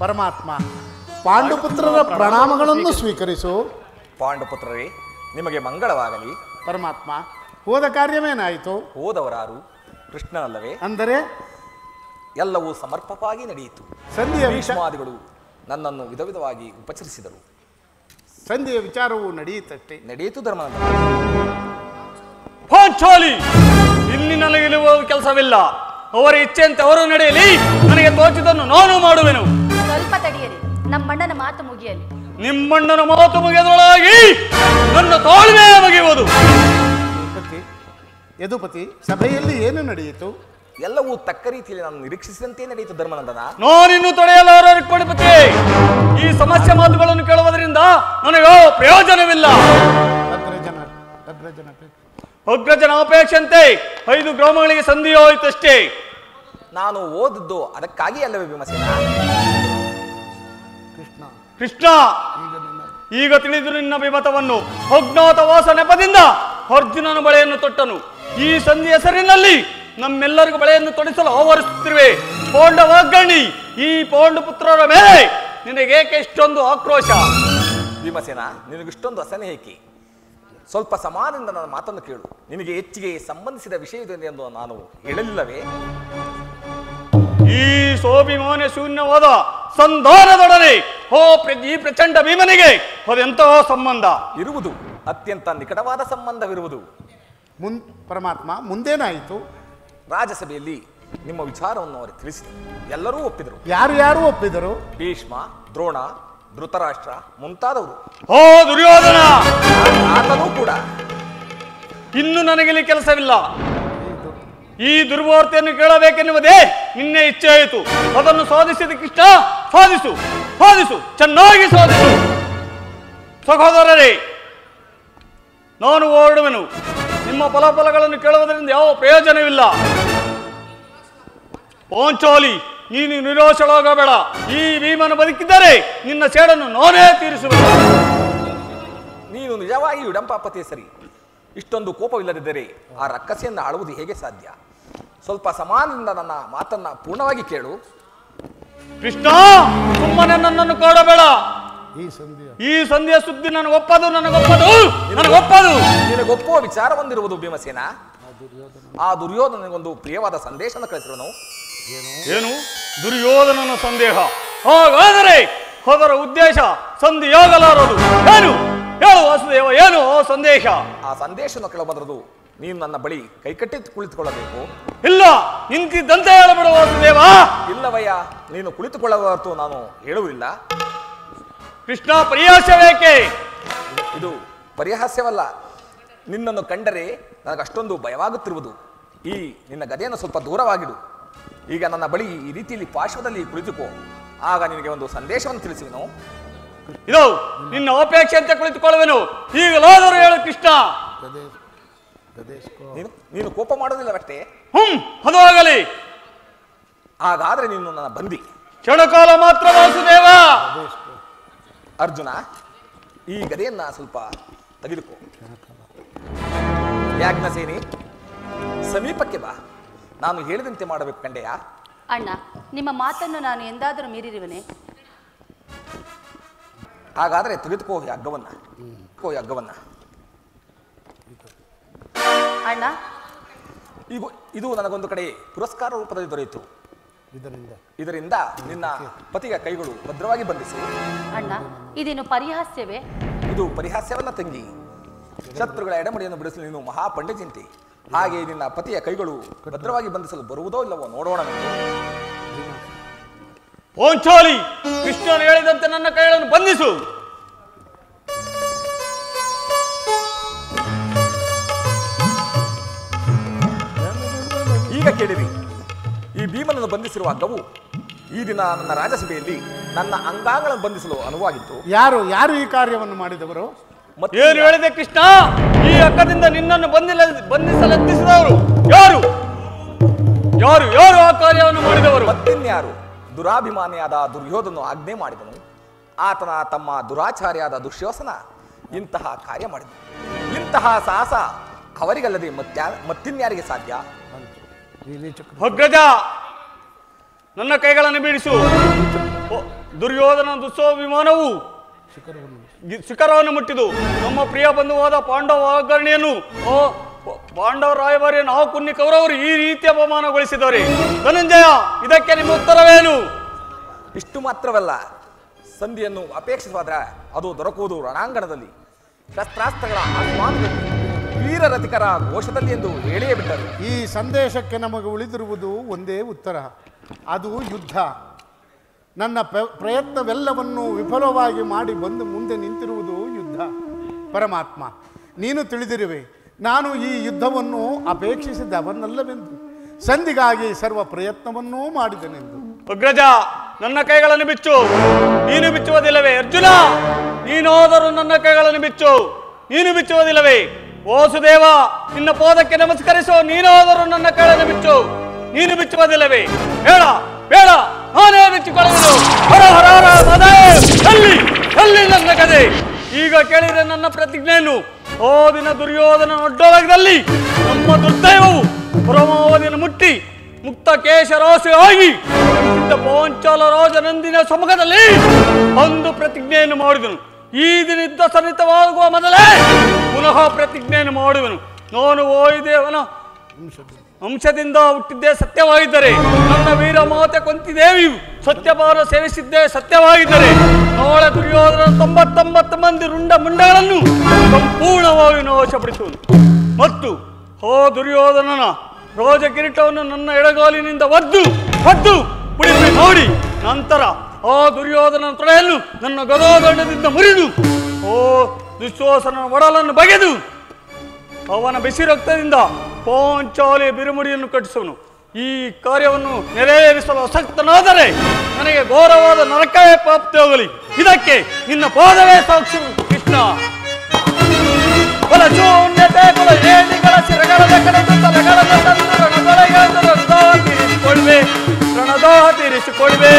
Speaker 3: ಪರಮಾತ್ಮ, ಪಾಂಡುಪುತ್ರರ ಪ್ರಣಾಮಗಳನ್ನು ಸ್ವೀಕರಿಸು.
Speaker 4: ಪಾಂಡುಪುತ್ರರೇ, ನಿಮಗೆ ಮಂಗಳವಾಗಲಿ.
Speaker 3: ಪರಮಾತ್ಮ, ಹೋದ ಕಾರ್ಯವೇನಾಯಿತು?
Speaker 4: ಹೋದವರಾರು ಕೃಷ್ಣನಲ್ಲವೇ?
Speaker 3: ಅಂದರೆ
Speaker 4: ಎಲ್ಲವೂ ಸಮರ್ಪಕವಾಗಿ ನಡೆಯಿತು. ಭೀಷ್ಮಾದಿಗಳು ನನ್ನನ್ನು ವಿಧ ವಿಧವಾಗಿ ಉಪಚರಿಸಿದರು.
Speaker 3: ಸಂಧಿಯ ವಿಚಾರವು ನಡೆಯಿತಷ್ಟೇ.
Speaker 4: ನಡೆಯಿತು ಧರ್ಮನಂದ.
Speaker 2: ಪಾಂಚಾಲಿ, ಇಲ್ಲಿ ನನಗೆ ನಿಲ್ಲುವ ಕೆಲಸವಿಲ್ಲ. ಅವರ ಇಚ್ಛೆಯಂತೆ ಅವರು ನಡೆಯಲಿ. ನನಗೆ ತೋಚಿದನ್ನು ನಾನು ಮಾಡುವೆನು.
Speaker 1: ಸ್ವಲ್ಪ ತಡೆಯಿರಿ. ನಮ್ಮಣ್ಣನ ಮಾತು ಮುಗಿಯಲಿ.
Speaker 2: ನಿಮ್ಮಣ್ಣನ ಮಾತು ಮುಗಿಯದೊಳಗಾಗಿ ನನ್ನ ತಾಳ್ಮೆ ಮುಗಿಯುವುದು.
Speaker 3: ಯದುಪತಿ, ಸಭೆಯಲ್ಲಿ ಏನು ನಡೆಯಿತು?
Speaker 4: ಎಲ್ಲವೂ ತಕ್ಕ ರೀತಿಯಲ್ಲಿ ನಾನು ನಿರೀಕ್ಷಿಸಿದಂತೆ ನಡೆಯಿತು ಧರ್ಮನಂದನ.
Speaker 2: ನಾನಿನ್ನು ತೊಡೆಯಲಾರಪತಿ. ಈ ಸಮಸ್ಯೆ ಮಾತುಗಳನ್ನು ಕೇಳುವುದರಿಂದ ನನಗೆ ಪ್ರಯೋಜನವಿಲ್ಲ. ಅಗ್ರಜನ ಅಪೇಕ್ಷಂತೆ 5 ಗ್ರಾಮಗಳಿಗೆ ಸಂಧಿ ಹೋಯಿತಷ್ಟೇ.
Speaker 4: ನಾನು ಓದಿದ್ದು ಅದಕ್ಕಾಗಿ ಅಲ್ಲವೇ ಭೀಮಸೇನ?
Speaker 2: ಕೃಷ್ಣ, ಈಗ ತಿಳಿದು ನಿನ್ನ ವಿಮತವನ್ನು. ಅಜ್ಞಾತವಾಸ ನೆಪದಿಂದ ಅರ್ಜುನನ ಬಳೆಯನ್ನು ತೊಟ್ಟನು. ಈ ಸಂಧಿ ಹೆಸರಿನಲ್ಲಿ ನಮ್ಮೆಲ್ಲರಿಗೂ ಬಳೆಯನ್ನು ತೊಡಿಸಲು ಆವರಿಸುತ್ತಿರುವೆ. ಪೌಂಡವಾಗ್ಗಣಿ, ಈ ಪೌಂಡಪುತ್ರರ ಮೇಲೆ ನಿನಗೇಕೆ ಇಷ್ಟೊಂದು ಆಕ್ರೋಶ?
Speaker 4: ಭೀಮಸೇನ, ನಿನಗಿಷ್ಟೊಂದು ಅಸಹ್ಯಕ್ಕೆ ಸ್ವಲ್ಪ ಸಮಾನದಿಂದ ನನ್ನ ಮಾತನ್ನು ಕೇಳು. ನಿನಗೆ ಹೆಚ್ಚಿಗೆ ಸಂಬಂಧಿಸಿದ ವಿಷಯವಿದೆ ಎಂದು ನಾನು ಹೇಳಲಿಲ್ಲವೇ?
Speaker 2: ಈ ಸೋಭಿಮಾನ್ಯ ಶೂನ್ಯವಾದ ಸಂಧಾನದೊಡನೆ ಈ ಪ್ರಚಂಡ ಭೀಮನಿಗೆ ಅದೆಂತಹ ಸಂಬಂಧ
Speaker 4: ಇರುವುದು? ಅತ್ಯಂತ ನಿಕಟವಾದ ಸಂಬಂಧವಿರುವುದು.
Speaker 3: ಪರಮಾತ್ಮ, ಮುಂದೇನಾಯಿತು?
Speaker 4: ರಾಜಸಭೆಯಲ್ಲಿ ನಿಮ್ಮ ವಿಚಾರವನ್ನು ಅವರು ತಿಳಿಸಿದರು. ಎಲ್ಲರೂ ಒಪ್ಪಿದರು.
Speaker 3: ಯಾರು ಒಪ್ಪಿದರು?
Speaker 4: ಭೀಷ್ಮ, ದ್ರೋಣ, ಧೃತರಾಷ್ಟ್ರ ಮುಂತಾದವರು.
Speaker 2: ದುರ್ಯೋಧನ
Speaker 4: ಆತನೂ ಕೂಡ.
Speaker 2: ಇನ್ನು ನನಗಿಲ್ಲಿ ಕೆಲಸವಿಲ್ಲ. ಈ ದುರ್ವಾರ್ತೆಯನ್ನು ಕೇಳಬೇಕೆನ್ನುವುದೇ ನಿನ್ನೆ ಇಚ್ಛೆ ಆಯಿತು. ಅದನ್ನು ಸಾಧಿಸಿದ ಕೃಷ್ಣ, ಸಾಧಿಸು, ಚೆನ್ನಾಗಿ ಸಾಧಿಸು. ಸಹೋದರರೇ, ನಾನು ಹೊರಡುವೆನು. ನಿಮ್ಮ ಫಲಗಳನ್ನು ಕೇಳುವುದರಿಂದ ಯಾವ ಪ್ರಯೋಜನವಿಲ್ಲ. ಪಾಂಚಾಲಿ, ನೀನು ನಿರಾಶಳಾಗಬೇಡ. ಈ ಭೀಮನು ಬದುಕಿದ್ದರೆ ನಿನ್ನ ಸೇಡನ್ನು ನಾನೇ ತೀರಿಸುವೆನು.
Speaker 4: ನೀನು ನಿಜವಾಗಿ ವಿಡಂಪಾಪತಿ ಸರಿ. ಇಷ್ಟೊಂದು ಕೋಪವಿಲ್ಲದಿದ್ದರೆ ಆ ರಕ್ಕಸೆಯನ್ನು ಆಳುವುದು ಹೇಗೆ ಸಾಧ್ಯ? ಸ್ವಲ್ಪ ಸಮಾನದಿಂದ ನನ್ನ ಮಾತನ್ನ ಪೂರ್ಣವಾಗಿ ಕೇಳು.
Speaker 2: ಕೃಷ್ಣ, ಸುಮ್ಮನೆ ನನ್ನನ್ನು ಕಾಡಬೇಡ. ಈ ಸಂಧಿಯ ಸುದ್ದಿ ನನಗೊಪ್ಪದು.
Speaker 4: ನಿನಗೊಪ್ಪುವ ವಿಚಾರ ಹೊಂದಿರುವುದು ಭೀಮಸೇನ. ಆ ದುರ್ಯೋಧನನಿಗೊಂದು ಪ್ರಿಯವಾದ ಸಂದೇಶವನ್ನು ಕಳಿಸಿರುವನು.
Speaker 2: ಏನು? ದುರ್ಯೋಧನನ ಸಂದೇಹ? ಹಾಗಾದರೆ ಅದರ ಉದ್ದೇಶ ಸಂಧಿಯಾಗಲಾರದು. ಏನು ಹೇಳು ವಾಸುದೇವ, ಏನು ಆ ಸಂದೇಶ?
Speaker 4: ಆ ಸಂದೇಶವನ್ನು ಕೇಳಬಾರದು. ನೀನು ನನ್ನ ಬಳಿ ಕೈಕಟ್ಟಿ ಕುಳಿತುಕೊಳ್ಳಬೇಕು.
Speaker 2: ಇಲ್ಲ, ನಿಂತಿದ್ದಂತೆ ಹೇಳಬೇಡ ವಾಸುದೇವ.
Speaker 4: ಇಲ್ಲವಯ್ಯ, ನೀನು ಕುಳಿತುಕೊಳ್ಳಬಾರದು ನಾನು ಹೇಳುವುದಿಲ್ಲ.
Speaker 2: ಕೃಷ್ಣ, ಪರಿಹಾಸ್ಯವೇಕೆ?
Speaker 4: ಇದು ಪರಿಹಾಸ್ಯವಲ್ಲ. ನಿನ್ನನ್ನು ಕಂಡರೆ ನನಗಷ್ಟೊಂದು ಭಯವಾಗುತ್ತಿರುವುದು. ಈ ನಿನ್ನ ಗದೆಯನ್ನು ಸ್ವಲ್ಪ ದೂರವಾಗಿಡು. ಈಗ ನನ್ನ ಬಳಿ ಈ ರೀತಿಯಲ್ಲಿ ಪಾರ್ಶ್ವದಲ್ಲಿ ಕುಳಿತುಕೋ. ಆಗ ನಿನಗೆ ಒಂದು ಸಂದೇಶವನ್ನು ತಿಳಿಸುವೆನು.
Speaker 2: ಇದು ನಿನ್ನ ಅಪೇಕ್ಷೆ ಅಂತ ಕುಳಿತುಕೊಳ್ಳುವೆನು. ಈಗಲಾದರೂ ಹೇಳು ಕೃಷ್ಣ.
Speaker 4: ನೀನು ಕೋಪ ಮಾಡೋದಿಲ್ಲವಷ್ಟೇ?
Speaker 2: ಅದು ಆಗಲಿ.
Speaker 4: ಹಾಗಾದ್ರೆ ನೀನು ನನ್ನ ಬಂದಿ.
Speaker 2: ಕ್ಷಣಕಾಲ ಮಾತ್ರ ವಾಸುದೇವ.
Speaker 4: ಅರ್ಜುನ, ಈ ಗದೆಯನ್ನ ಸ್ವಲ್ಪ ತೆಗೆದುಕೋ. ಯಾಜ್ಞಸೇನಿ, ಸಮೀಪಕ್ಕೆ ಬಾ. ನಾನು ಹೇಳಿದಂತೆ ಮಾಡಬೇಕು ಕಂಡೆಯಾ?
Speaker 1: ಅಣ್ಣ, ನಿಮ್ಮ ಮಾತನ್ನು ನಾನು ಎಂದಾದರೂ ಮೀರಿರುವನೆ?
Speaker 4: ಹಾಗಾದ್ರೆ ತೆಗೆದುಕೋ ಈ ಹಗ್ಗವನ್ನ.
Speaker 1: ಅಣ್ಣ,
Speaker 4: ಈಗ ಇದು ನನಗೊಂದು ಕಡೆ ಪುರಸ್ಕಾರ ರೂಪದಲ್ಲಿ ದೊರೆಯಿತು. ಇದರಿಂದ ನಿನ್ನ ಪತಿಯ ಕೈಗಳು ಭದ್ರವಾಗಿ ಬಂಧಿಸು.
Speaker 1: ಅಣ್ಣ, ಇದೇನು ಪರಿಹಾಸ್ಯವೇ?
Speaker 4: ಇದು ಪರಿಹಾಸ್ಯವನ್ನ ತಂಗಿ. ಶತ್ರುಗಳ ಎಡಮಡಿಯನ್ನು ಬಿಡಿಸಲು ನೀನು ಮಹಾಪಂಡಿತಿಂತೆ. ಹಾಗೆ ನಿನ್ನ ಪತಿಯ ಕೈಗಳು ಭದ್ರವಾಗಿ ಬಂಧಿಸಲು ಬರುವುದೋ ಇಲ್ಲವೋ ನೋಡೋಣ.
Speaker 2: ಪಾಂಚಾಲಿ, ಕೃಷ್ಣನು ಹೇಳಿದಂತೆ ನನ್ನ ಕೈಗಳನ್ನು ಬಂಧಿಸು.
Speaker 4: ಈಗ ಕೇಳಿರಿ, ಈ ಭೀಮನನ್ನು ಬಂಧಿಸಿರುವ ಹಗ್ಗವು ಈ ದಿನ ನನ್ನ ರಾಜಸಭೆಯಲ್ಲಿ ನನ್ನ ಅಂಗಾಂಗಗಳನ್ನು ಬಂಧಿಸಲು ಅನುವಾಗಿತ್ತು.
Speaker 3: ಯಾರು ಈ ಕಾರ್ಯವನ್ನು ಮಾಡಿದವರು?
Speaker 2: ಏನು ಹೇಳಿದೆ ಕೃಷ್ಣ? ಈ ಹಗ್ಗದಿಂದ ನಿನ್ನನ್ನು ಬಂಧಿಸಲೆತ್ತಿಸಿದವರು ಯಾರು ಆ ಕಾರ್ಯವನ್ನು ಮಾಡಿದವರು?
Speaker 4: ಮತ್ತಿನ್ಯಾರು? ದುರಾಭಿಮಾನಿಯಾದ ದುರ್ಯೋಧನ ಆಜ್ಞೆ ಮಾಡಿದನು. ಆತನ ತಮ್ಮ ದುರಾಚಾರಿಯಾದ ದುಶ್ಯೋಸನ ಇಂತಹ ಕಾರ್ಯ ಮಾಡಿದನು. ಇಂತಹ ಸಾಹಸ ಅವರಿಗಲ್ಲದೆ ಮತ್ತಿನ್ಯಾರಿಗೆ ಸಾಧ್ಯ?
Speaker 2: ಅಗ್ರಜ, ನನ್ನ ಕೈಗಳನ್ನು ಬಿಡಿಸು. ದುರ್ಯೋಧನ ದುಸ್ವಾಭಿಮಾನವು ಶಿಖರವನ್ನು ಮುಟ್ಟಿದು. ನಮ್ಮ ಪ್ರಿಯ ಬಂಧುವಾದ ಪಾಂಡವ ಆಗರಣೆಯನ್ನು ಪಾಂಡವ ರಾಯಭಾರಿಯನ್ನು ಆ ಕುನ್ನಿ ಕೌರವರು ಈ ರೀತಿ ಅಪಮಾನಗೊಳಿಸಿದವರೇ. ಧನಂಜಯ, ಇದಕ್ಕೆ ನಿಮ್ಮ ಉತ್ತರವೇನು?
Speaker 4: ಇಷ್ಟು ಮಾತ್ರವಲ್ಲ, ಸಂಧಿಯನ್ನು ಅಪೇಕ್ಷಿಸುವಾದ್ರೆ ಅದು ದೊರಕುವುದು ರಣಾಂಗಣದಲ್ಲಿ, ಶಸ್ತ್ರಾಸ್ತ್ರಗಳ ಆಹ್ವಾನದಲ್ಲಿ, ವೀರರಥಿಕರ ಘೋಷದಲ್ಲಿ ಎಂದು ಹೇಳಿಯೇ ಬಿಟ್ಟರು.
Speaker 3: ಈ ಸಂದೇಶಕ್ಕೆ ನಮಗೆ ಉಳಿದಿರುವುದು ಒಂದೇ ಉತ್ತರ, ಅದು ಯುದ್ಧ. ನನ್ನ ಪ್ರಯತ್ನವೆಲ್ಲವನ್ನು ವಿಫಲವಾಗಿ ಮಾಡಿ ಬಂದು ಮುಂದೆ ನಿಂತಿರುವುದು ಯುದ್ಧ. ಪರಮಾತ್ಮ, ನೀನು ತಿಳಿದಿರುವೆ, ನಾನು ಈ ಯುದ್ಧವನ್ನು ಅಪೇಕ್ಷಿಸಿದವನ್ನಲ್ಲವೆಂದು, ಸಂಧಿಗಾಗಿ ಸರ್ವ ಪ್ರಯತ್ನವನ್ನೂ ಮಾಡಿದನೆಂದು.
Speaker 2: ಅಗ್ರಜ, ನನ್ನ ಕೈಗಳನ್ನು ಬಿಚ್ಚು. ನೀನು ಬಿಚ್ಚುವುದಿಲ್ಲವೇ? ಅರ್ಜುನ, ನೀನಾದರೂ ನನ್ನ ಕೈಗಳನ್ನು ಬಿಚ್ಚು. ನೀನು ಬಿಚ್ಚುವುದಿಲ್ಲವೇ? ವಾಸುದೇವ, ನಿನ್ನ ಪಾದಕ್ಕೆ ನಮಸ್ಕರಿಸೋ. ನೀನಾದರೂ ನನ್ನ ಕೈಗಳನ್ನು ಬಿಚ್ಚು. ನೀನು ಬಿಚ್ಚುವುದಿಲ್ಲವೇ? ಬೇಡ ಬೇಡ, ನಾನೇ ಬಿಚ್ಚಿಕೊಳ್ಳುವುದು. ಹರ ಹರ ಹರ ಮಹದೇವ್. ಎಲ್ಲಿ ನನ್ನ ಕಥೆ? ಈಗ ಕೇಳಿದ್ರೆ ನನ್ನ ಪ್ರತಿಜ್ಞೆಯನ್ನು. ಓ ದಿನ ದುರ್ಯೋಧನ ಒಡ್ಡೊಳಗದಲ್ಲಿ ನಮ್ಮ ದುರ್ದೈವವು ಪರಮಾವಧಿಯನ್ನು ಮುಟ್ಟಿ ಮುಕ್ತ ಕೇಶರಾಶಿ ಆಗಿ ಪಾಂಚಾಲ ರಾಜನಂದಿನ ಸಮ್ಮುಖದಲ್ಲಿ ಒಂದು ಪ್ರತಿಜ್ಞೆಯನ್ನು ಮಾಡಿದನು. ಈ ದಿನ ಯುದ್ಧ ಸನ್ನಿಹಿತವಾಗುವ ಮೊದಲೇ ಪುನಃ ಪ್ರತಿಜ್ಞೆಯನ್ನು ಮಾಡುವನು. ನಾನು ವಾಯುದೇವನ ಅಂಶದಿಂದ ಹುಟ್ಟಿದ್ದೇ ಸತ್ಯವಾಗಿದ್ದರೆ, ನನ್ನ ವೀರ ಮಾತೆ ಕುಂತಿದೇವಿಯು ಸತ್ಯಪಾನ ಸೇವಿಸಿದ್ದೇ ಸತ್ಯವಾಗಿದ್ದರೆ, ನಾಳೆ ದುರ್ಯೋಧನ 99 ಮಂದಿ ರುಂಡ ಮುಂಡಗಳನ್ನು ಸಂಪೂರ್ಣವಾಗಿ ನಾಶಪಡಿಸುವನು. ಮತ್ತು ಆ ದುರ್ಯೋಧನನ ರಾಜ ಕಿರೀಟವನ್ನು ನನ್ನ ಎಡಗಾಲಿನಿಂದ ಒದ್ದು ಪುಡಿಪಿ ನೋಡಿ, ನಂತರ ಆ ದುರ್ಯೋಧನನ ತೊಡೆಯನ್ನು ನನ್ನ ಗದಾದಂಡದಿಂದ ಮುರಿದು ಓ ದುಶ್ವಾಸನ ಒಡಲನ್ನು ಬಗೆದು ಅವನ ಬಿಸಿ ರಕ್ತದಿಂದ ಪಾಂಚಾಲಿ ಬಿರುಮುಡಿಯನ್ನು ಕಟ್ಟಿಸುವನು. ಈ ಕಾರ್ಯವನ್ನು ನೆರವೇರಿಸಲು ಅಸಕ್ತನಾದರೆ ನನಗೆ ಘೋರವಾದ ನರಕವೇ ಪ್ರಾಪ್ತಿಯಾಗಲಿ. ಇದಕ್ಕೆ ನಿನ್ನ ಪಾದವೇ ಸಾಕ್ಷಿ ಕೃಷ್ಣ. ಶೂನ್ಯತೆ ಕುಲ ಏಣಿಗಳ ಶಿರಗಳದ ಕಡೆದು ತಲೆಗಳದ ತಂದು ರಣದಾಹ ತೀರಿಸಿಕೊಳ್ವೆ.